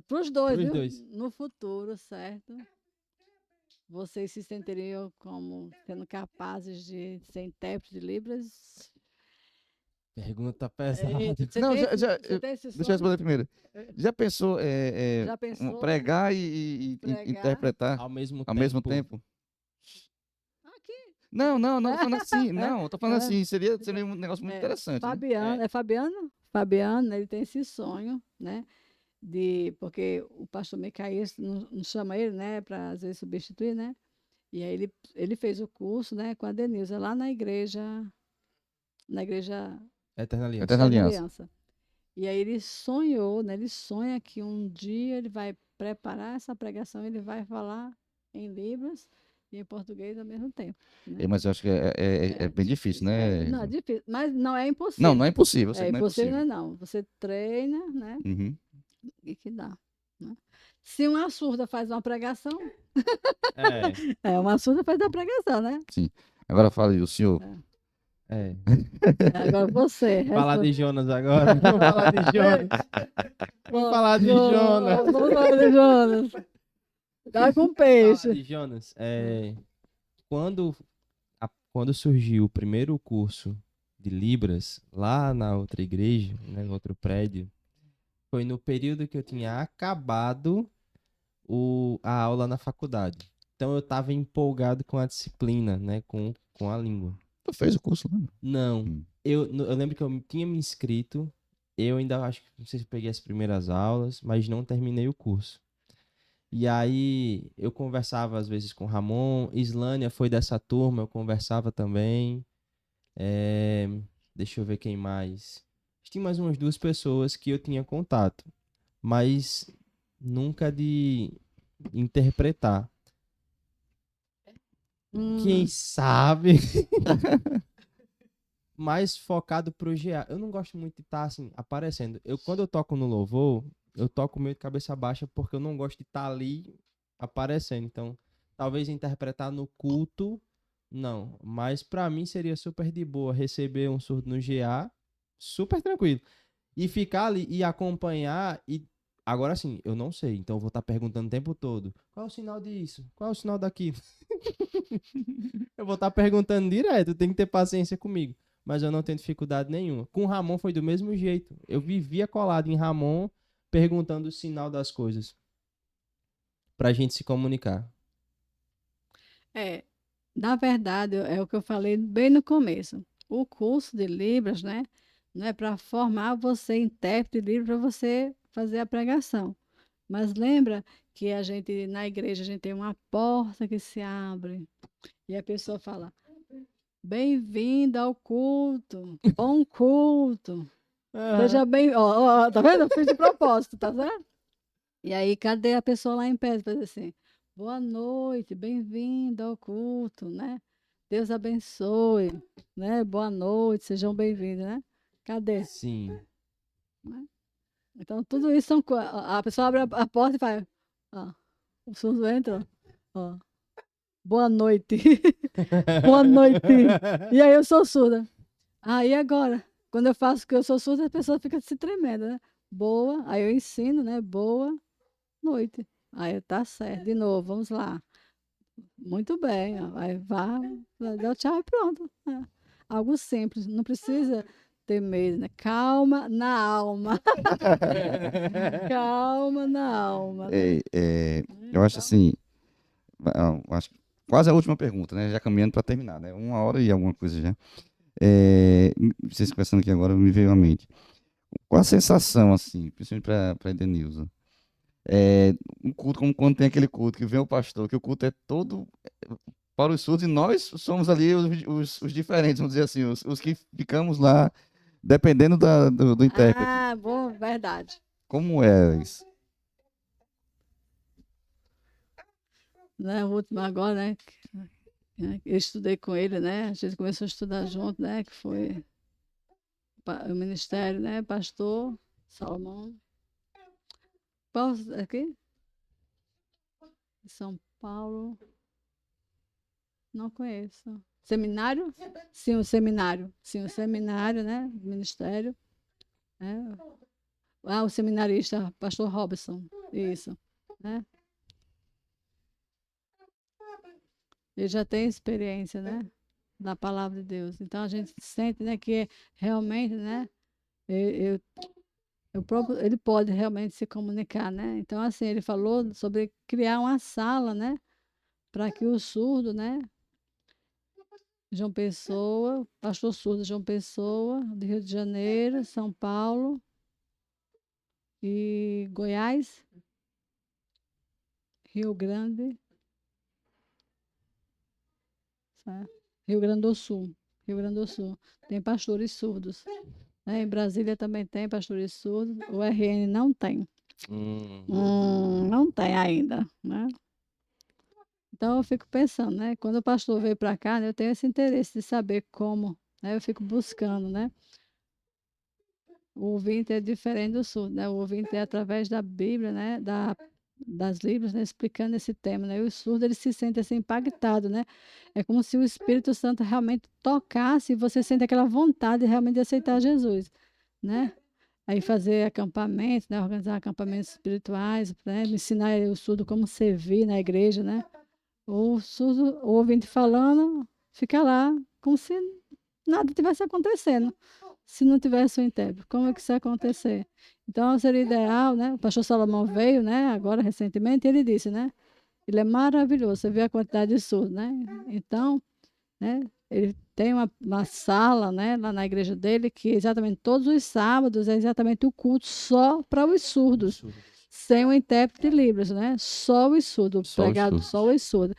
Para os dois, Pros viu? dois. No futuro, certo? Vocês se sentiriam como sendo capazes de ser intérprete de Libras? Pergunta pesada. Você Não, tem já, esse- já, você tem esse deixa eu sonho? responder primeiro. Já pensou, Já pensou? pregar e Pregar? interpretar Ao mesmo ao tempo. mesmo tempo? Aqui. Não, tô falando assim. Não, tô falando É. assim. Seria um negócio muito interessante, né? Fabiano, é Fabiano? Fabiano, ele tem esse sonho, né? Porque o pastor Micaías não chama ele, né? Para às vezes substituir, né? E aí ele fez o curso, né? Com a Denilza lá na igreja Eterna Aliança. Eterna Eterna Aliança. Aliança. E aí ele sonhou, né? Ele sonha que um dia ele vai preparar essa pregação, ele vai falar em Libras e em português ao mesmo tempo. Né? Mas eu acho que é bem difícil, né? Não, é difícil, mas não é impossível. Não é impossível. Eu sei É que não é impossível, impossível. não. Você treina, né? Uhum. E que dá. Né? Se uma surda faz uma pregação, É. uma surda faz a pregação, né? Agora fala aí, o senhor. É. Agora você. Falar de Jonas agora. Vamos falar de Jonas. Vamos falar de Jonas. Vamos falar de Jonas. Dá com Falar peixe. de Jonas. Quando surgiu o primeiro curso de Libras, lá na outra igreja, né, no outro prédio, foi no período que eu tinha acabado a aula na faculdade. Então eu estava empolgado com a disciplina, né, com a língua. Tu fez o curso, né? Não, Hum. eu lembro que eu tinha me inscrito, eu ainda acho que, não sei se eu peguei as primeiras aulas, mas não terminei o curso. E aí eu conversava às vezes com o Ramon, Islânia foi dessa turma, eu conversava também. Deixa eu ver quem mais. Tinha mais umas 2 pessoas que eu tinha contato, mas nunca de interpretar. Quem sabe? Mais focado pro GA. Eu não gosto muito de estar assim, aparecendo. Quando eu toco no louvor, eu toco meio de cabeça baixa porque eu não gosto de estar ali aparecendo. Então, talvez interpretar no culto, não. Mas pra mim seria super de boa receber um surdo no GA, super tranquilo. E ficar ali e acompanhar e agora sim, eu não sei, então eu vou estar perguntando o tempo todo. Qual é o sinal disso? Qual é o sinal daquilo? Eu vou estar perguntando direto, tem que ter paciência comigo. Mas eu não tenho dificuldade nenhuma. Com o Ramon foi do mesmo jeito. Eu vivia colado em Ramon, perguntando o sinal das coisas. Pra gente se comunicar. Na verdade, é o que eu falei bem no começo. O curso de Libras, né? Não é para formar você intérprete de Libras para você fazer a pregação. Mas lembra que na igreja, a gente tem uma porta que se abre e a pessoa fala: Bem-vindo ao culto, bom culto. Seja bem. Ó, tá vendo? Eu fiz de propósito, tá certo? E aí, cadê a pessoa lá em pé? Faz assim: Boa noite, bem-vindo ao culto, né? Deus abençoe, né? Boa noite, sejam bem-vindos, né? Cadê? Sim. Então, tudo isso são. A pessoa abre a porta e faz. Ó, o surdo entra, ó. Boa noite. Boa noite. E aí eu sou surda. Aí agora, quando eu faço que eu sou surda, a pessoa fica se tremendo, né? Boa. Aí eu ensino, né? Boa noite. Aí tá certo. De novo, vamos lá. Muito bem. Ó. Aí vá, dá o tchau e pronto. É. Algo simples. Não precisa ter medo, né? Calma na alma. Calma na alma. Né? Eu acho assim, acho que quase a última pergunta, né? Já caminhando para terminar, né? 1 hora e alguma coisa já. Vocês conversando aqui agora, me veio à mente. Qual a sensação, assim, principalmente para Edenilza? Um culto como quando tem aquele culto que vem o pastor, que o culto é todo para os surdos e nós somos ali os diferentes, vamos dizer assim, os que ficamos lá, dependendo do intérprete. Ah, bom, verdade. Como é isso? Né? O último agora, né? né? Eu estudei com ele, né? A gente começou a estudar junto, né? Que foi o ministério, né? Pastor Salomão. Aqui? São Paulo. Não conheço. Seminário? Sim, o seminário. Sim, o seminário, né? Ministério. Né? O seminarista, pastor Robson. Isso. Né? Ele já tem experiência, né? Da palavra de Deus. Então a gente sente, né, que realmente, né? Ele pode realmente se comunicar, né? Então, assim, ele falou sobre criar uma sala, né? Para que o surdo, né? João Pessoa, pastor surdo João Pessoa, do Rio de Janeiro, São Paulo e Goiás, Rio Grande, certo? Rio Grande do Sul. Rio Grande do Sul. Tem pastores surdos. Né? Em Brasília também tem pastores surdos. O RN não tem. Não tem ainda, né? Então eu fico pensando, né? Quando o pastor veio para cá, né, eu tenho esse interesse de saber como, né? Eu fico buscando, né? O ouvinte é diferente do surdo, né? O ouvinte é através da Bíblia, né? Das Bíblias, né? Explicando esse tema, né? E o surdo, ele se sente assim impactado, né? É como se o Espírito Santo realmente tocasse e você sente aquela vontade realmente de aceitar Jesus, né? Aí fazer acampamentos, né? Organizar acampamentos espirituais, né? Ensinar o surdo como servir na igreja, né? O surdo, o ouvinte falando, fica lá como se nada tivesse acontecendo. Se não tivesse o intérprete, como é que isso ia acontecer? Então, seria ideal, né? O pastor Salomão veio, né? Agora, recentemente, ele disse, né? Ele é maravilhoso, você vê a quantidade de surdos, né? Então, né? Ele tem uma sala, né? Lá na igreja dele, que exatamente todos os sábados é exatamente o culto só para os surdos. Sem o intérprete de Libras, né? Só os surdos, pregado só os surdos.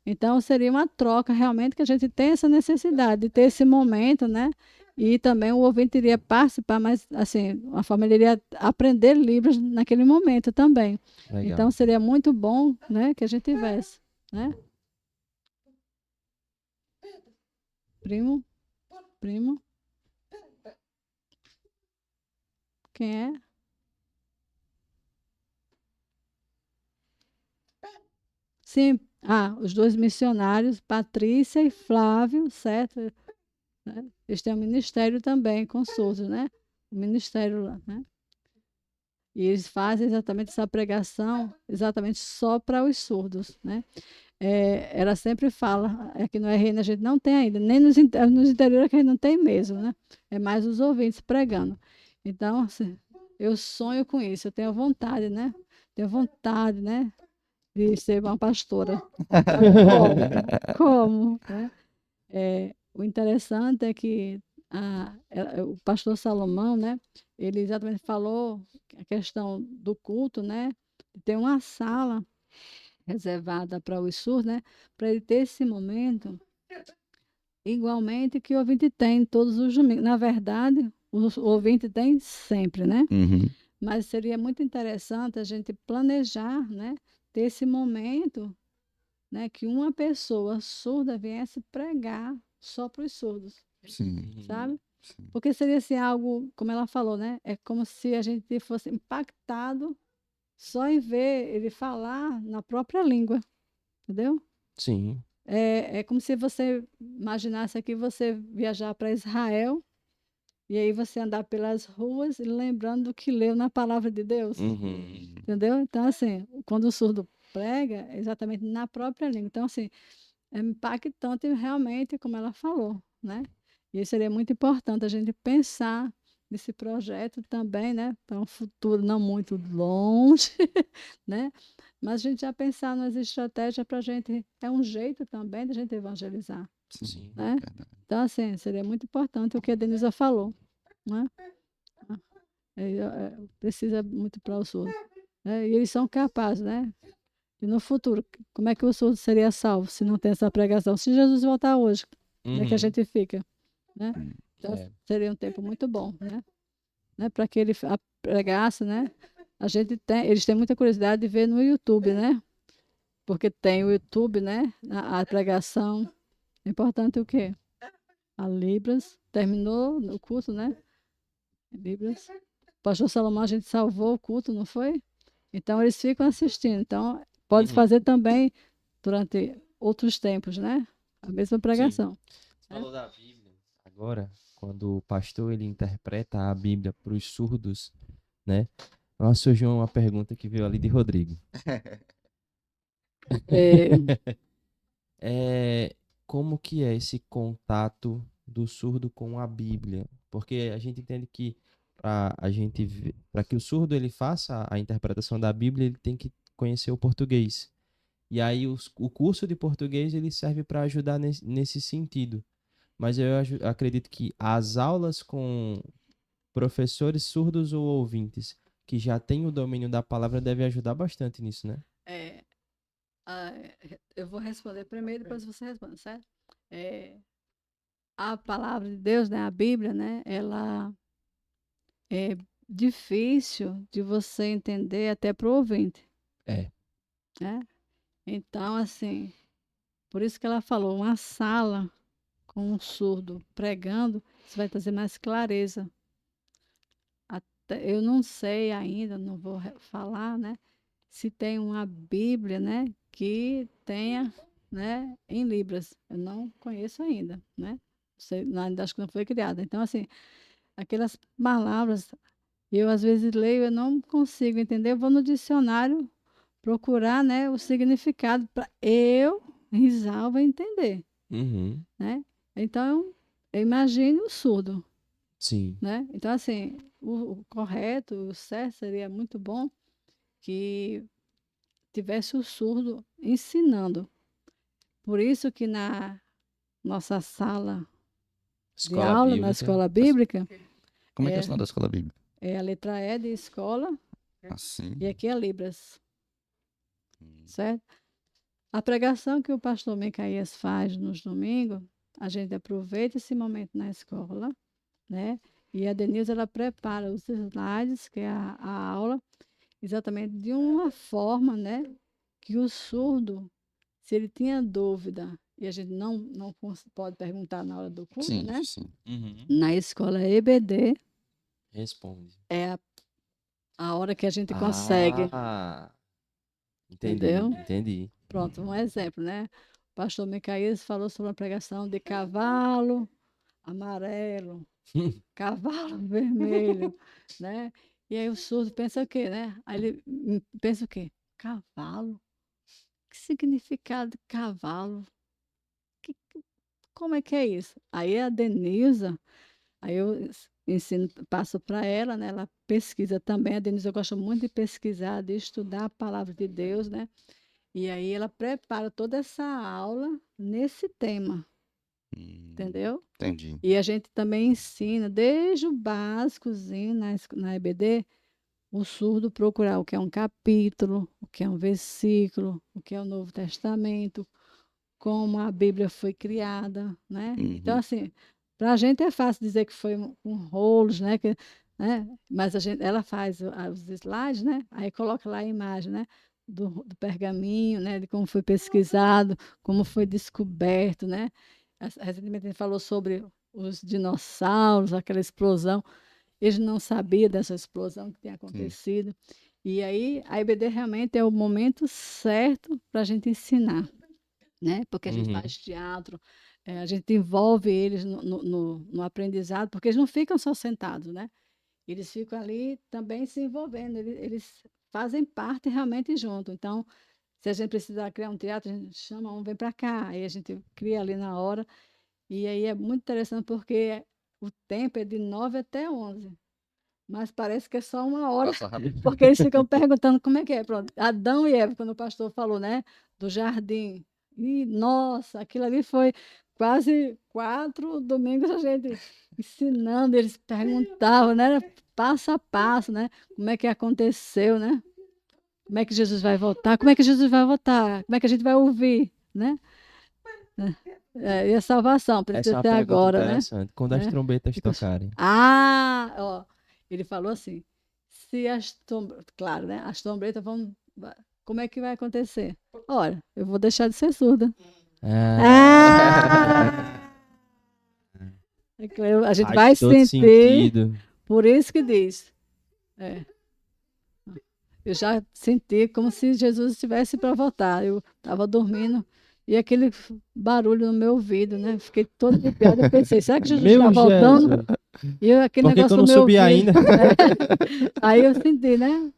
Então, seria uma troca realmente que a gente tem essa necessidade de ter esse momento, né? E também o ouvinte iria participar, mas, assim, a forma ele iria aprender Libras naquele momento também. Legal. Então, seria muito bom, né? Que a gente tivesse, né? Primo? Primo? Quem é? Sim. Os dois missionários, Patrícia e Flávio, certo? Né? Eles têm um ministério também com surdos, né? O ministério lá, né? E eles fazem exatamente essa pregação, exatamente só para os surdos, né? Ela sempre fala, aqui no RN a gente não tem ainda, nem nos interiores que a gente não tem mesmo, né? É mais os ouvintes pregando. Então, assim, eu sonho com isso, eu tenho vontade, né? Tenho vontade, né? De ser uma pastora. Como? Né? O interessante é que o pastor Salomão, né? Ele exatamente falou a questão do culto, né? Tem uma sala reservada para os surdos, né? Para ele ter esse momento igualmente que o ouvinte tem todos os domingos. Na verdade, o ouvinte tem sempre, né? Uhum. Mas seria muito interessante a gente planejar, né? Ter esse momento, né? Que uma pessoa surda viesse pregar só para os surdos, Sim, sabe? sim. Porque seria assim algo, como ela falou, né? É como se a gente fosse impactado só em ver ele falar na própria língua, entendeu? Sim. É como se você imaginasse aqui você viajar para Israel e aí você andar pelas ruas e lembrando do que leu na palavra de Deus, entendeu? Então, assim, quando o surdo prega, é exatamente na própria língua. Então, assim, é impactante realmente, como ela falou, né? E seria muito importante a gente pensar nesse projeto também, né? Para um futuro não muito longe, né? Mas a gente já pensar nas estratégias para a gente, é um jeito também de a gente evangelizar, Sim. né? Então, assim, seria muito importante o que a Denisa falou, né? Precisa muito para o surdo. Né? E eles são capazes, né? E no futuro, como é que o surdo seria salvo se não tem essa pregação? Se Jesus voltar hoje, como é que a gente fica? Né? Então, seria um tempo muito bom, né? Para que ele pregasse, né? Eles têm muita curiosidade de ver no YouTube, né? Porque tem o YouTube, né? A pregação, É importante o quê? A Libras. Terminou o culto, né? Libras. Pastor Salomão, a gente salvou o culto, não foi? Então, eles ficam assistindo. Então, pode Uhum. fazer também durante outros tempos, né? A mesma pregação. Você falou da Bíblia. Agora, quando o pastor ele interpreta a Bíblia para os surdos, né? Nossa, surgiu uma pergunta que veio ali de Rodrigo. É, Como que é esse contato do surdo com a Bíblia? Porque a gente entende que para que o surdo ele faça a interpretação da Bíblia, ele tem que conhecer o português. E aí o curso de português ele serve para ajudar nesse sentido. Mas eu acredito que as aulas com professores surdos ou ouvintes que já têm o domínio da palavra devem ajudar bastante nisso, né? é, ah, eu vou responder primeiro, depois você responde, certo? A palavra de Deus, né, a Bíblia, né, ela é difícil de você entender até para o ouvinte, É. né? Então, assim, por isso que ela falou, uma sala com um surdo pregando, isso vai trazer mais clareza. Eu não sei ainda, não vou falar, né, se tem uma Bíblia, né, que tenha, né, em Libras. Eu não conheço ainda, né? Ainda acho que não foi criada. Então, assim, aquelas palavras, eu às vezes leio, eu não consigo entender, eu vou no dicionário procurar, né, o significado para eu, Risalva, entender, Uhum. né? Então, eu imagino o surdo, Sim. né? Então, assim, o correto, o certo seria muito bom que tivesse o surdo ensinando. Por isso que na nossa sala de Escola aula, na bíblica. escola bíblica, Como é que é o é, sinal da escola bíblica? é a letra E de escola Assim. e aqui é Libras, certo? A pregação que o pastor Micaías faz nos domingos, a gente aproveita esse momento na escola, né? E a Denise, ela prepara os slides, que é a aula, exatamente de uma forma, né? Que o surdo, se ele tinha dúvida, e a gente não pode perguntar na hora do culto, Sim, né? sim. Uhum. Na escola EBD, Responde. é a hora que a gente consegue, Ah, entendi, entendeu? entendi. Pronto, um exemplo, né? O pastor Micaías falou sobre a pregação de cavalo amarelo, cavalo vermelho, né? E aí o surdo pensa o quê, né? Aí ele pensa o quê? Cavalo? Que significado de cavalo? Como é que é isso? Aí a Denilza, aí eu ensino, passo para ela, né? Ela pesquisa também. A Denilza gosta muito de pesquisar, de estudar a palavra de Deus, né? E aí ela prepara toda essa aula nesse tema, entendeu? Entendi. E a gente também ensina, desde o básicozinho na EBD, o surdo procurar o que é um capítulo, o que é um versículo, o que é o Novo Testamento, como a Bíblia foi criada, né? Então, Uhum. assim, para a gente é fácil dizer que foi um rolos, né? Né? Mas ela faz os slides, né? Aí coloca lá a imagem, né? Do pergaminho, né? De como foi pesquisado, como foi descoberto, né? Recentemente a gente falou sobre os dinossauros, aquela explosão. Eles não sabiam dessa explosão que tinha Sim. acontecido. E aí, a IBD realmente é o momento certo para a gente ensinar, né? Porque a gente Uhum. faz teatro, a gente envolve eles no aprendizado, porque eles não ficam só sentados, né? Eles ficam ali também se envolvendo, eles fazem parte realmente junto. Então, se a gente precisar criar um teatro, a gente chama um, vem para cá, aí a gente cria ali na hora. E aí é muito interessante porque o tempo é de 9 até 11. Mas parece que é só uma hora, Passa rápido. porque eles ficam perguntando como é que é. Pronto, Adão e Eva, quando o pastor falou, né, do jardim. E, nossa, aquilo ali foi quase 4 domingos a gente ensinando, eles perguntavam, né, era passo a passo, né, como é que aconteceu, né, como é que Jesus vai voltar, como é que Jesus vai voltar, como é que a gente vai ouvir, né, e a salvação Essa é precisa uma ser pergunta agora, né? interessante. Quando as né? trombetas Ficou- tocarem. Ah, ó, ele falou assim, se as trombetas, claro, né? As trombetas vão, como é que vai acontecer? Olha, eu vou deixar de ser surda. Ah! A gente vai Faz todo sentir, sentido. por isso que diz. É. Eu já senti como se Jesus estivesse para voltar. Eu estava dormindo e aquele barulho no meu ouvido, né? Fiquei toda arrepiada. Eu pensei, será que Jesus Meu está voltando? Jesus. E aquele Por que que negócio eu no não meu subi ouvido. ainda? Aí eu senti, né?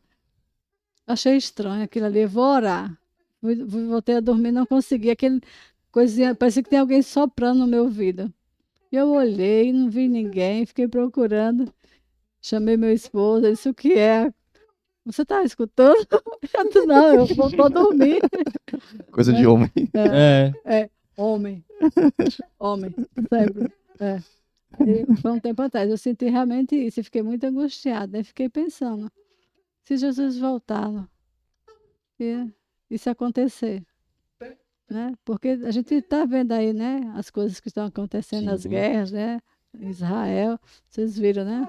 Achei estranho aquilo ali. Eu vou orar. Voltei a dormir, não consegui. Aquele coisinha, parecia que tem alguém soprando no meu ouvido. Eu olhei, não vi ninguém, fiquei procurando. Chamei meu esposo, ele disse, o que é? Você está escutando? Eu disse, não, eu vou dormir. Coisa de Né? homem. É. Homem, homem, sempre. É. Aí, foi um tempo atrás, eu senti realmente isso, e fiquei muito angustiada, né? Fiquei pensando, se Jesus voltar, e isso acontecer, né? Porque a gente está vendo aí, né, as coisas que estão acontecendo, as Sim. guerras, né? Em Israel, vocês viram, né?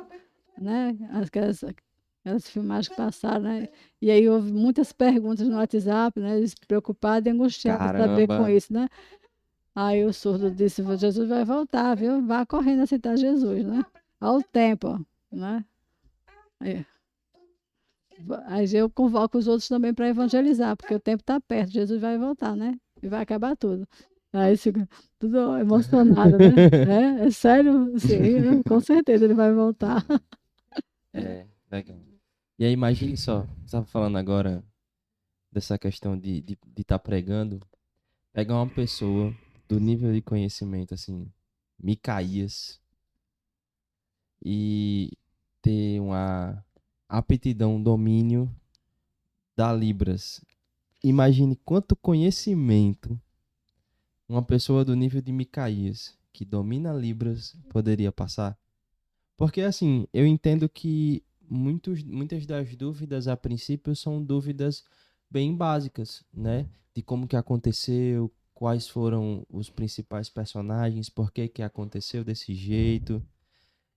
Aquelas filmagens que passaram, né? E aí houve muitas perguntas no WhatsApp, né? Eles preocupados e angustiados de saber com Caramba. isso, né? Aí o surdo disse, Jesus vai voltar, viu? Vá correndo aceitar Jesus, né? Ao tempo, ó, né? Aí, aí eu convoco os outros também para evangelizar, porque o tempo está perto, Jesus vai voltar, né? E vai acabar tudo. Aí fica tudo emocionado, né? É sério? Sim, com certeza ele vai voltar. É, legal. E aí, imagine só, você estava falando agora dessa questão de estar pregando, pegar uma pessoa do nível de conhecimento, assim, Micaías, e ter uma aptidão, um domínio da Libras. Imagine quanto conhecimento uma pessoa do nível de Micaías, que domina Libras, poderia passar. Porque, assim, eu entendo que muitas das dúvidas, a princípio, são dúvidas bem básicas, né? De como que aconteceu, quais foram os principais personagens, por que que aconteceu desse jeito.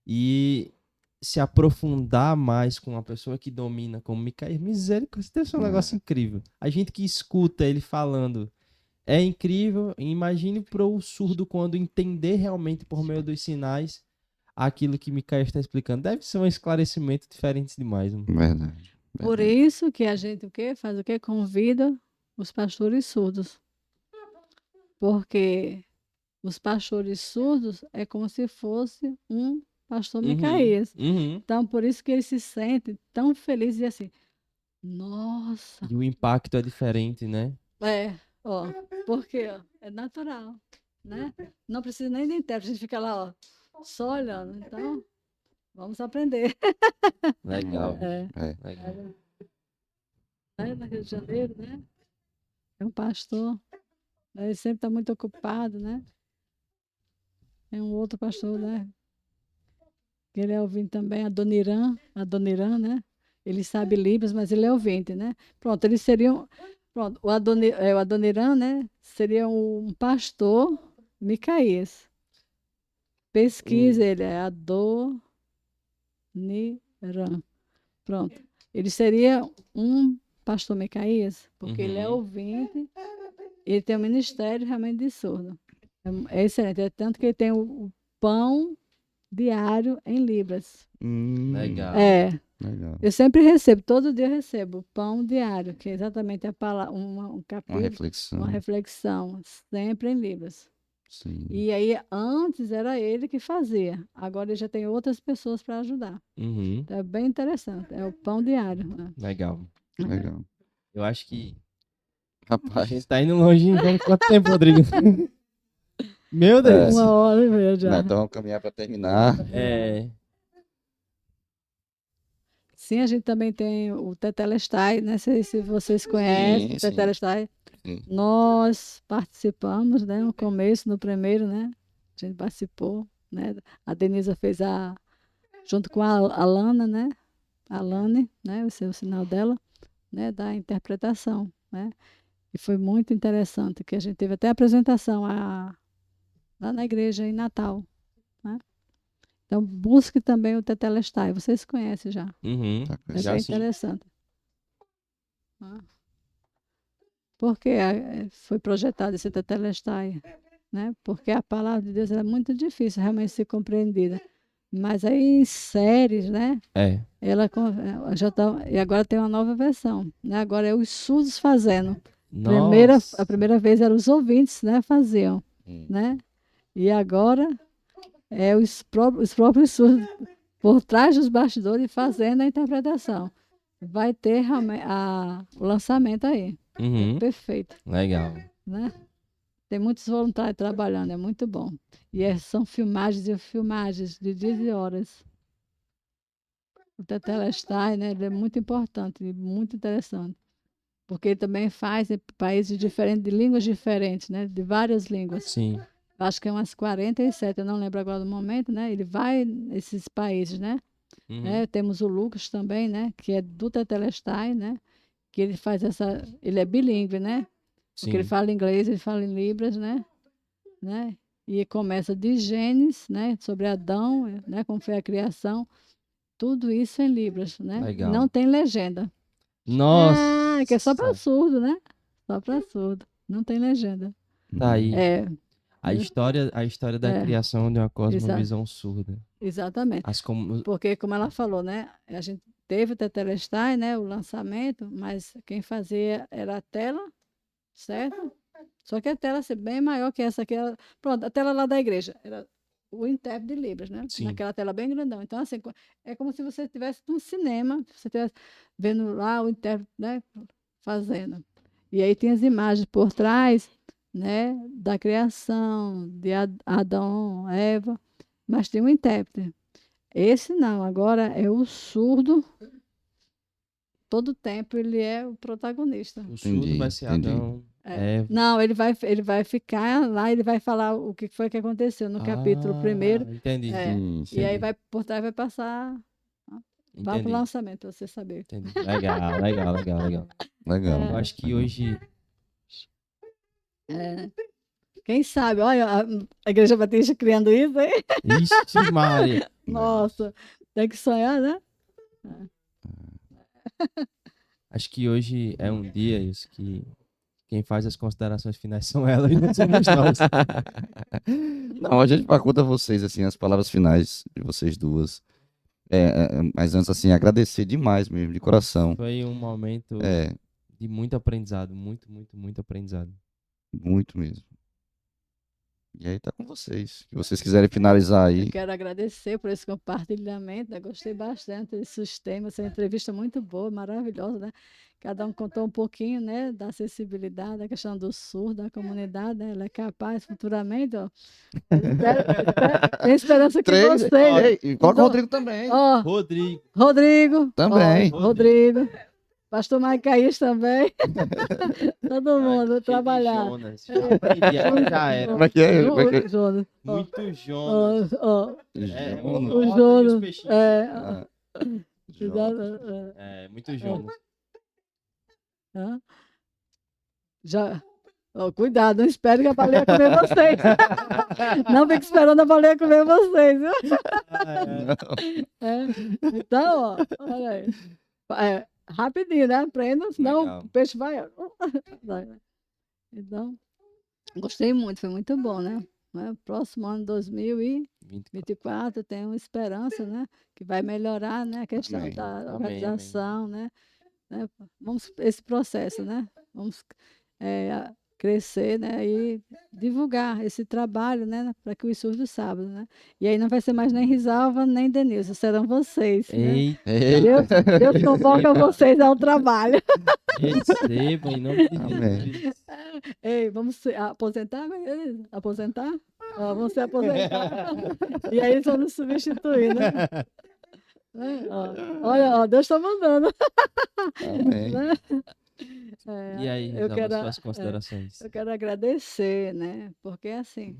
E se aprofundar mais com uma pessoa que domina como Micaías, misericórdia, deve ser um negócio incrível. A gente que escuta ele falando é incrível. Imagine para o surdo quando entender realmente por meio dos sinais aquilo que Micaías está explicando. Deve ser um esclarecimento diferente demais. Mano. Verdade. Por isso que a gente o quê? Faz o quê? Convida os pastores surdos. Porque os pastores surdos é como se fosse um pastor Micaías. Uhum. Então, por isso que eles se sentem tão felizes e assim, nossa, E o impacto é diferente, né? ó, porque ó, é natural, né? Não precisa nem de intérprete, a gente fica lá, ó, só olhando. Então, vamos aprender. Legal. É. Legal. Aí no Rio de Janeiro, né? É um pastor, ele sempre está muito ocupado, né? É um outro pastor, né? Que ele é ouvinte também, a Dona Irã, né? Ele sabe Libras, mas ele é ouvinte, né? Pronto, eles seriam. Pronto, o Adoniran, né? Seria um pastor Micaías. Pesquisa ele, é Adoniran. Pronto. Ele seria um pastor Micaías, porque ele é Uhum. ouvinte, ele tem um ministério realmente de surdo. É excelente, é tanto que ele tem o pão diário em Libras. Legal. Legal. Eu sempre recebo, todo dia eu recebo pão diário, que é exatamente a palavra, um Uma capítulo, reflexão. uma reflexão, sempre em Libras. Sim. E aí, antes era ele que fazia, agora ele já tem outras pessoas para ajudar. Uhum. Então, é bem interessante, é o pão diário. Né? Legal. Legal. Eu acho que a Rapaz. gente tá indo longe. Quanto tempo, Rodrigo? Meu Deus. 1h30 já. Então, vamos caminhar para terminar. É. Sim, a gente também tem o Tetelestai, né? Não sei se vocês conhecem o sim. Tetelestai. Sim. Nós participamos, né? No começo, no primeiro, né? A gente participou, né? A Denisa fez junto com a Lana, né? A Lane, né? O seu sinal dela, né? Da interpretação, né? E foi muito interessante, que a gente teve até apresentação lá na igreja em Natal, né? Então, busque também o Tetelestai. Vocês conhecem já. Uhum. Tá, É Já bem sim. interessante. Ah. Porque foi projetado esse Tetelestai, né? Porque a palavra de Deus é muito difícil realmente ser compreendida. Mas aí em séries, né? É. Já tá, e agora tem uma nova versão, né? Agora é os surdos fazendo. Nossa. A primeira vez eram os ouvintes, né? Faziam, né? E agora é os próprios surdos por trás dos bastidores fazendo a interpretação. Vai ter o lançamento aí. Uhum. Perfeito, Legal. né? Tem muitos voluntários trabalhando, é muito bom. E são filmagens e filmagens de dias e horas. O Tetelestai, né? Ele é muito importante e muito interessante. Porque ele também faz em países diferentes, de línguas diferentes, né? De várias línguas. Sim. Acho que é umas 47, eu não lembro agora do momento, né? Ele vai nesses países, né? Uhum. Temos o Lucas também, né? Que é do Tetelestai, né? Que ele faz ele é bilíngue, né? Porque ele Sim. fala inglês, ele fala em Libras, né? E começa de Gênesis, né? Sobre Adão, né? Como foi a criação. Tudo isso em Libras, né? Legal. Não tem legenda. Nossa. Que é só para surdo, né? Só para surdo. Não tem legenda. Tá aí. É, A história da É. criação de uma cosmovisão surda. exatamente. Porque, como ela falou, né? A gente teve o Tetelestai, né? O lançamento, mas quem fazia era a tela, certo? Só que a tela ser bem maior que essa aqui. Pronto, a tela lá da igreja. Era o intérprete de Libras, né? Sim. Naquela tela bem grandão. Então, assim, é como se você estivesse num cinema, você estivesse vendo lá o intérprete, né? Fazendo. E aí tem as imagens por trás, né? Da criação, de Adão, Eva. Mas tem um intérprete. Esse não, agora é o surdo. Todo tempo ele é o protagonista. O surdo vai ser Entendi. Adão. Eva. Não, ele vai ficar lá, ele vai falar o que foi que aconteceu no capítulo primeiro. Entendi. E aí por trás vai passar. Vai para o Entendi. lançamento, pra você saber. Entendi. Legal, legal, legal, legal. Legal. Eu acho que hoje. Quem sabe, olha, a Igreja Batista criando isso, hein? Ixi, Maria. Nossa, tem que sonhar, né? Acho que hoje é um dia isso que quem faz as considerações finais são elas e não somos nós. Não, a gente faculta vocês, assim, as palavras finais de vocês duas. Mas antes, assim, agradecer demais mesmo, de coração. Foi um momento de muito aprendizado. Muito, muito, muito aprendizado. Muito mesmo. E aí tá com vocês. Se vocês quiserem finalizar aí. Eu quero agradecer por esse compartilhamento, né? Gostei bastante desses temas, essa entrevista muito boa, maravilhosa, né? Cada um contou um pouquinho, né, da acessibilidade, da questão do surdo, da comunidade, né? Ela é capaz futuramente, ó. Tenho esperança que vocês. E coloca o Rodrigo também. Ó, Rodrigo. Também. Ó, Rodrigo. Pastor Maicaís também. Todo mundo trabalhar. Jonas. Já era. Como é que é? Jonas. Muito Jonas. O Jonas. Muito Jonas. Já. Cuidado, não espere que a baleia comer vocês. Não fique esperando a baleia comer vocês, viu? Então, ó, olha aí. Rapidinho, né? Aprenda, senão Legal. o peixe vai. Então, gostei muito, foi muito bom, né? Próximo ano 2024 tenho esperança, né? Que vai melhorar, né? A questão Amém. da Amém, organização, né? Vamos esse processo, né? Vamos crescer, né? E divulgar esse trabalho, né? Para que os surdos saibam, né? E aí não vai ser mais nem Risalva, nem Denilson, serão vocês, né? Eita. Deus convoca vocês ao trabalho. Receba em nome de Amém. Jesus. Ei, vamos se aposentar? Aposentar? Vamos se aposentar. E aí eles vão nos substituir, né? Olha, Deus está mandando. Amém. E aí, Risalva, suas considerações? Eu quero agradecer, né? Porque assim,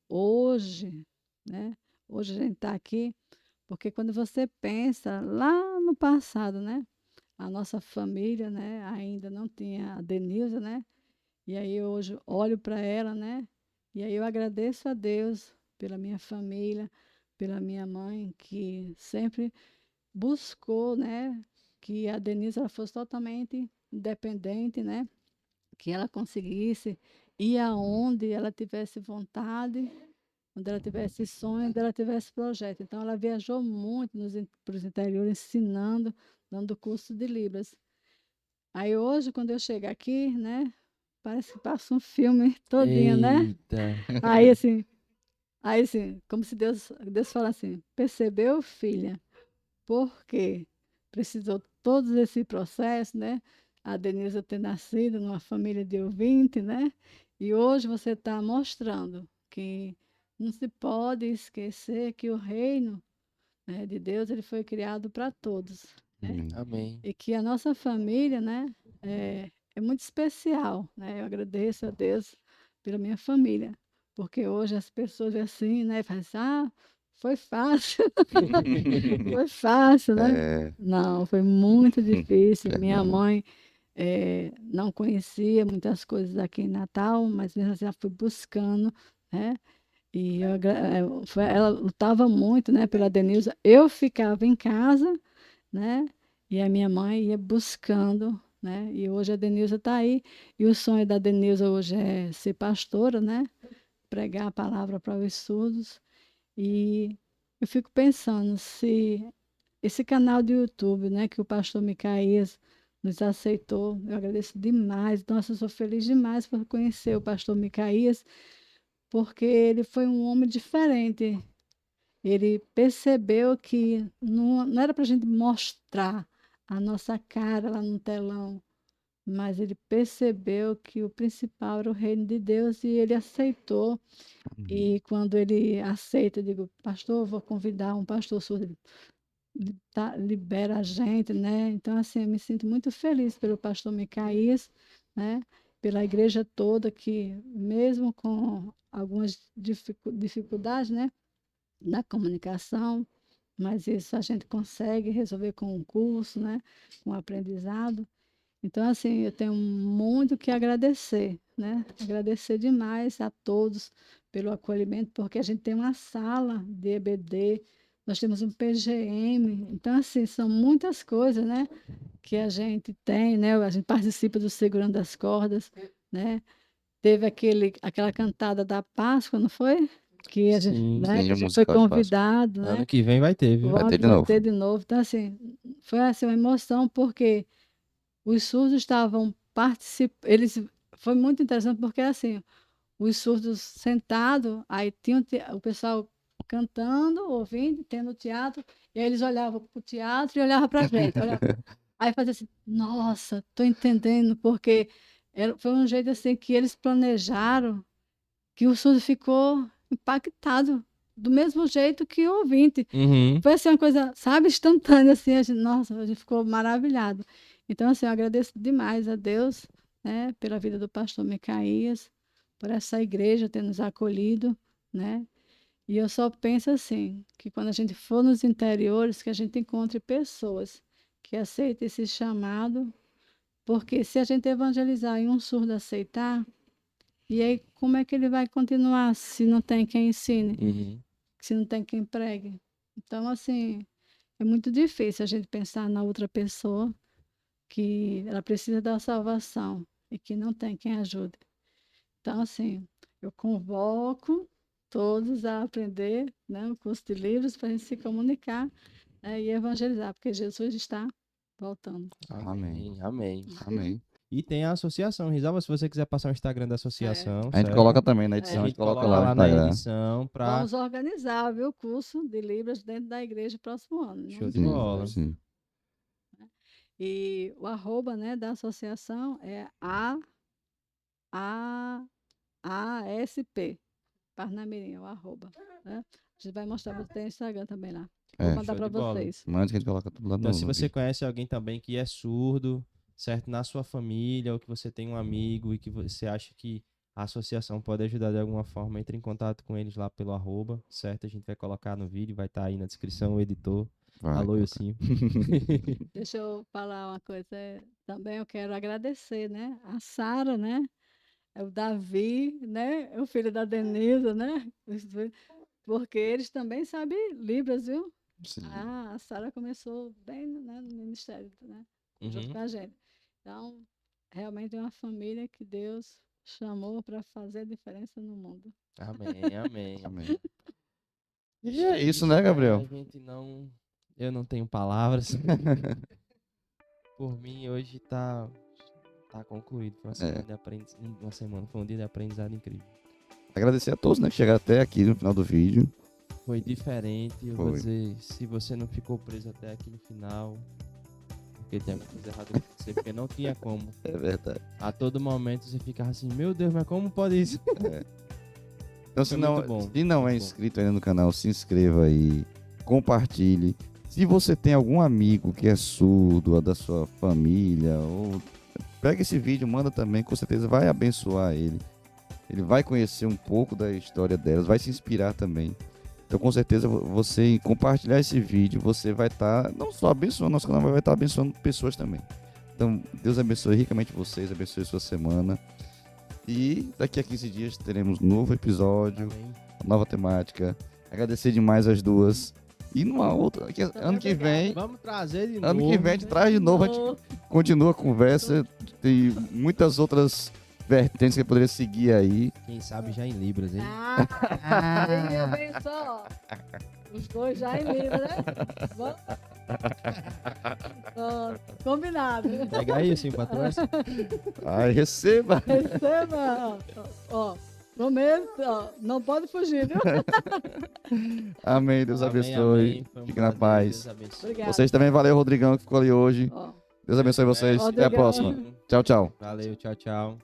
hoje, né? Hoje a gente está aqui, porque quando você pensa lá no passado, né? A nossa família, né? Ainda não tinha a Denilza, né? E aí hoje olho para ela, né? E aí eu agradeço a Deus pela minha família, pela minha mãe, que sempre buscou, né? Que a Denise ela fosse totalmente independente, né? que ela conseguisse ir aonde ela tivesse vontade, onde ela tivesse sonho, onde ela tivesse projeto. Então, ela viajou muito para os interiores, ensinando, dando curso de Libras. Aí, hoje, quando eu chego aqui, né, parece que passa um filme todinho, né? Eita. Aí, assim, como se Deus fala assim, percebeu, filha? Porque precisou todo esse processo, né? A Denilza ter nascido numa família de ouvinte, né? E hoje você está mostrando que não se pode esquecer que o reino, né, de Deus ele foi criado para todos, né? Amém. E que a nossa família, né, é muito especial, né? Eu agradeço a Deus pela minha família, porque hoje as pessoas veem assim, né, fazem assim, foi fácil, foi fácil, né? É, Não, foi muito difícil. Minha verdade. mãe não conhecia muitas coisas aqui em Natal, mas mesmo assim ela foi buscando, né? E ela lutava muito, né, pela Denilza. Eu ficava em casa, né? E a minha mãe ia buscando, né? E hoje a Denilza está aí. E o sonho da Denilza hoje é ser pastora, né? Pregar a palavra para os surdos. E eu fico pensando se esse canal do YouTube, né, que o pastor Micaías nos aceitou, eu agradeço demais. Nossa, eu sou feliz demais por conhecer o pastor Micaías, porque ele foi um homem diferente. Ele percebeu que não era para a gente mostrar a nossa cara lá no telão, mas ele percebeu que o principal era o reino de Deus e ele aceitou. E quando ele aceita, eu digo, pastor, vou convidar um pastor surdo. Ele libera a gente, né? Então, assim, eu me sinto muito feliz pelo pastor Micaías, né? Pela igreja toda que, mesmo com algumas dificuldades, né? Na comunicação, mas isso a gente consegue resolver com um curso, né? Com aprendizado. Então, assim, eu tenho muito que agradecer, né? Agradecer demais a todos pelo acolhimento, porque a gente tem uma sala de EBD, nós temos um PGM, então, assim, são muitas coisas, né? Que a gente tem, né? A gente participa do Segurando as Cordas, né? Teve aquela cantada da Páscoa, não foi? Que a gente, Sim. né? Sim, Que o a gente foi musical de Páscoa. convidado, Ano né? que vem vai ter, viu? Vai ter de Vai novo. ter de novo. Então, assim, foi assim, uma emoção, porque os surdos estavam participando. Foi muito interessante porque assim, os surdos sentados, aí tinha o pessoal cantando, ouvindo, tendo teatro, e aí eles olhavam para o teatro e olhavam para a gente. Aí fazia assim, nossa, estou entendendo, porque foi um jeito assim que eles planejaram que o surdo ficou impactado, do mesmo jeito que o ouvinte. Uhum. Foi assim uma coisa, sabe, instantânea, assim, nossa, a gente ficou maravilhado. Então, assim, eu agradeço demais a Deus, né, pela vida do pastor Micaías, por essa igreja ter nos acolhido, né? E eu só penso assim, que quando a gente for nos interiores, que a gente encontre pessoas que aceitem esse chamado, porque se a gente evangelizar e um surdo aceitar, e aí como é que ele vai continuar se não tem quem ensine, Uhum. se não tem quem pregue? Então, assim, é muito difícil a gente pensar na outra pessoa que ela precisa da salvação e que não tem quem ajude. Então, assim, eu convoco todos a aprender, né, o curso de livros para a gente se comunicar, né, e evangelizar, porque Jesus está voltando. Amém. Amém. Amém. E tem a associação, Risalva, se você quiser passar o Instagram da associação, A gente certo? coloca também na A edição, a gente gente coloca coloca lá no lá na Instagram. edição pra... Vamos organizar, viu, o curso de Libras dentro da igreja próximo ano, em Show nome de de Sim, bola. Jesus. sim. E o arroba, né, da associação é ASP, Parnamirim, é o arroba, né? A gente vai mostrar, você tem Instagram também lá. Vou É, mandar Show para de bola. vocês. manda que a gente coloca tudo lá Então, no, se no você vídeo. conhece alguém também que é surdo, certo? Na sua família, ou que você tem um amigo e que você acha que a associação pode ajudar de alguma forma, entre em contato com eles lá pelo arroba, certo? A gente vai colocar no vídeo, vai estar aí na descrição o editor. Vai Alô, colocar. Ilcinho. Deixa eu falar uma coisa. Também eu quero agradecer, né? A Sara, né? O Davi, né? O filho da Denisa, né? Porque eles também sabem Libras, viu? Sim. A Sara começou bem, né, no ministério, né? Junto Uhum. com a gente. Então, realmente é uma família que Deus chamou para fazer a diferença no mundo. Amém, amém. Amém. E é isso, né, Gabriel? A gente não. Eu não tenho palavras. Por mim, hoje tá concluído. Foi uma semana, foi um dia de aprendizado incrível. Agradecer a todos, né, que chegaram até aqui no final do vídeo. Foi diferente. Eu vou Foi. dizer, se você não ficou preso até aqui no final, porque tem alguma coisa errada com você, porque não tinha como. É verdade. A todo momento você ficava assim, meu Deus, mas como pode isso? Então, Foi se não, muito bom, se não é muito bom. inscrito ainda no canal, se inscreva aí, compartilhe. Se você tem algum amigo que é surdo, ou da sua família, ou pega esse vídeo, manda também, com certeza vai abençoar ele. Ele vai conhecer um pouco da história delas, vai se inspirar também. Então, com certeza, você em compartilhar esse vídeo, você vai estar não só abençoando nosso canal, mas vai estar abençoando pessoas também. Então, Deus abençoe ricamente vocês, abençoe sua semana. E daqui a 15 dias teremos um novo episódio, Amém. nova temática. Agradecer demais as duas. E numa outra, ano que vem, Vamos trazer de novo. ano que vem a gente traz de novo, a gente continua a conversa. Tem muitas outras vertentes que poderia seguir aí. Quem sabe já em Libras, hein? Veja bem só. Os dois já em Libra, né? Vamos? Combinado. Pega aí, assim, pra trás. Ai, receba! Receba. Ó, prometo, ó, não pode fugir, viu? Amém, Deus Amém, abençoe. amém. Foi um Fique na prazer, paz. Deus abençoe. Obrigada. Vocês também, valeu, Rodrigão, que ficou ali hoje. Ó. Deus abençoe vocês. Até a Rodrigão. próxima. Tchau, tchau. Valeu, tchau, tchau.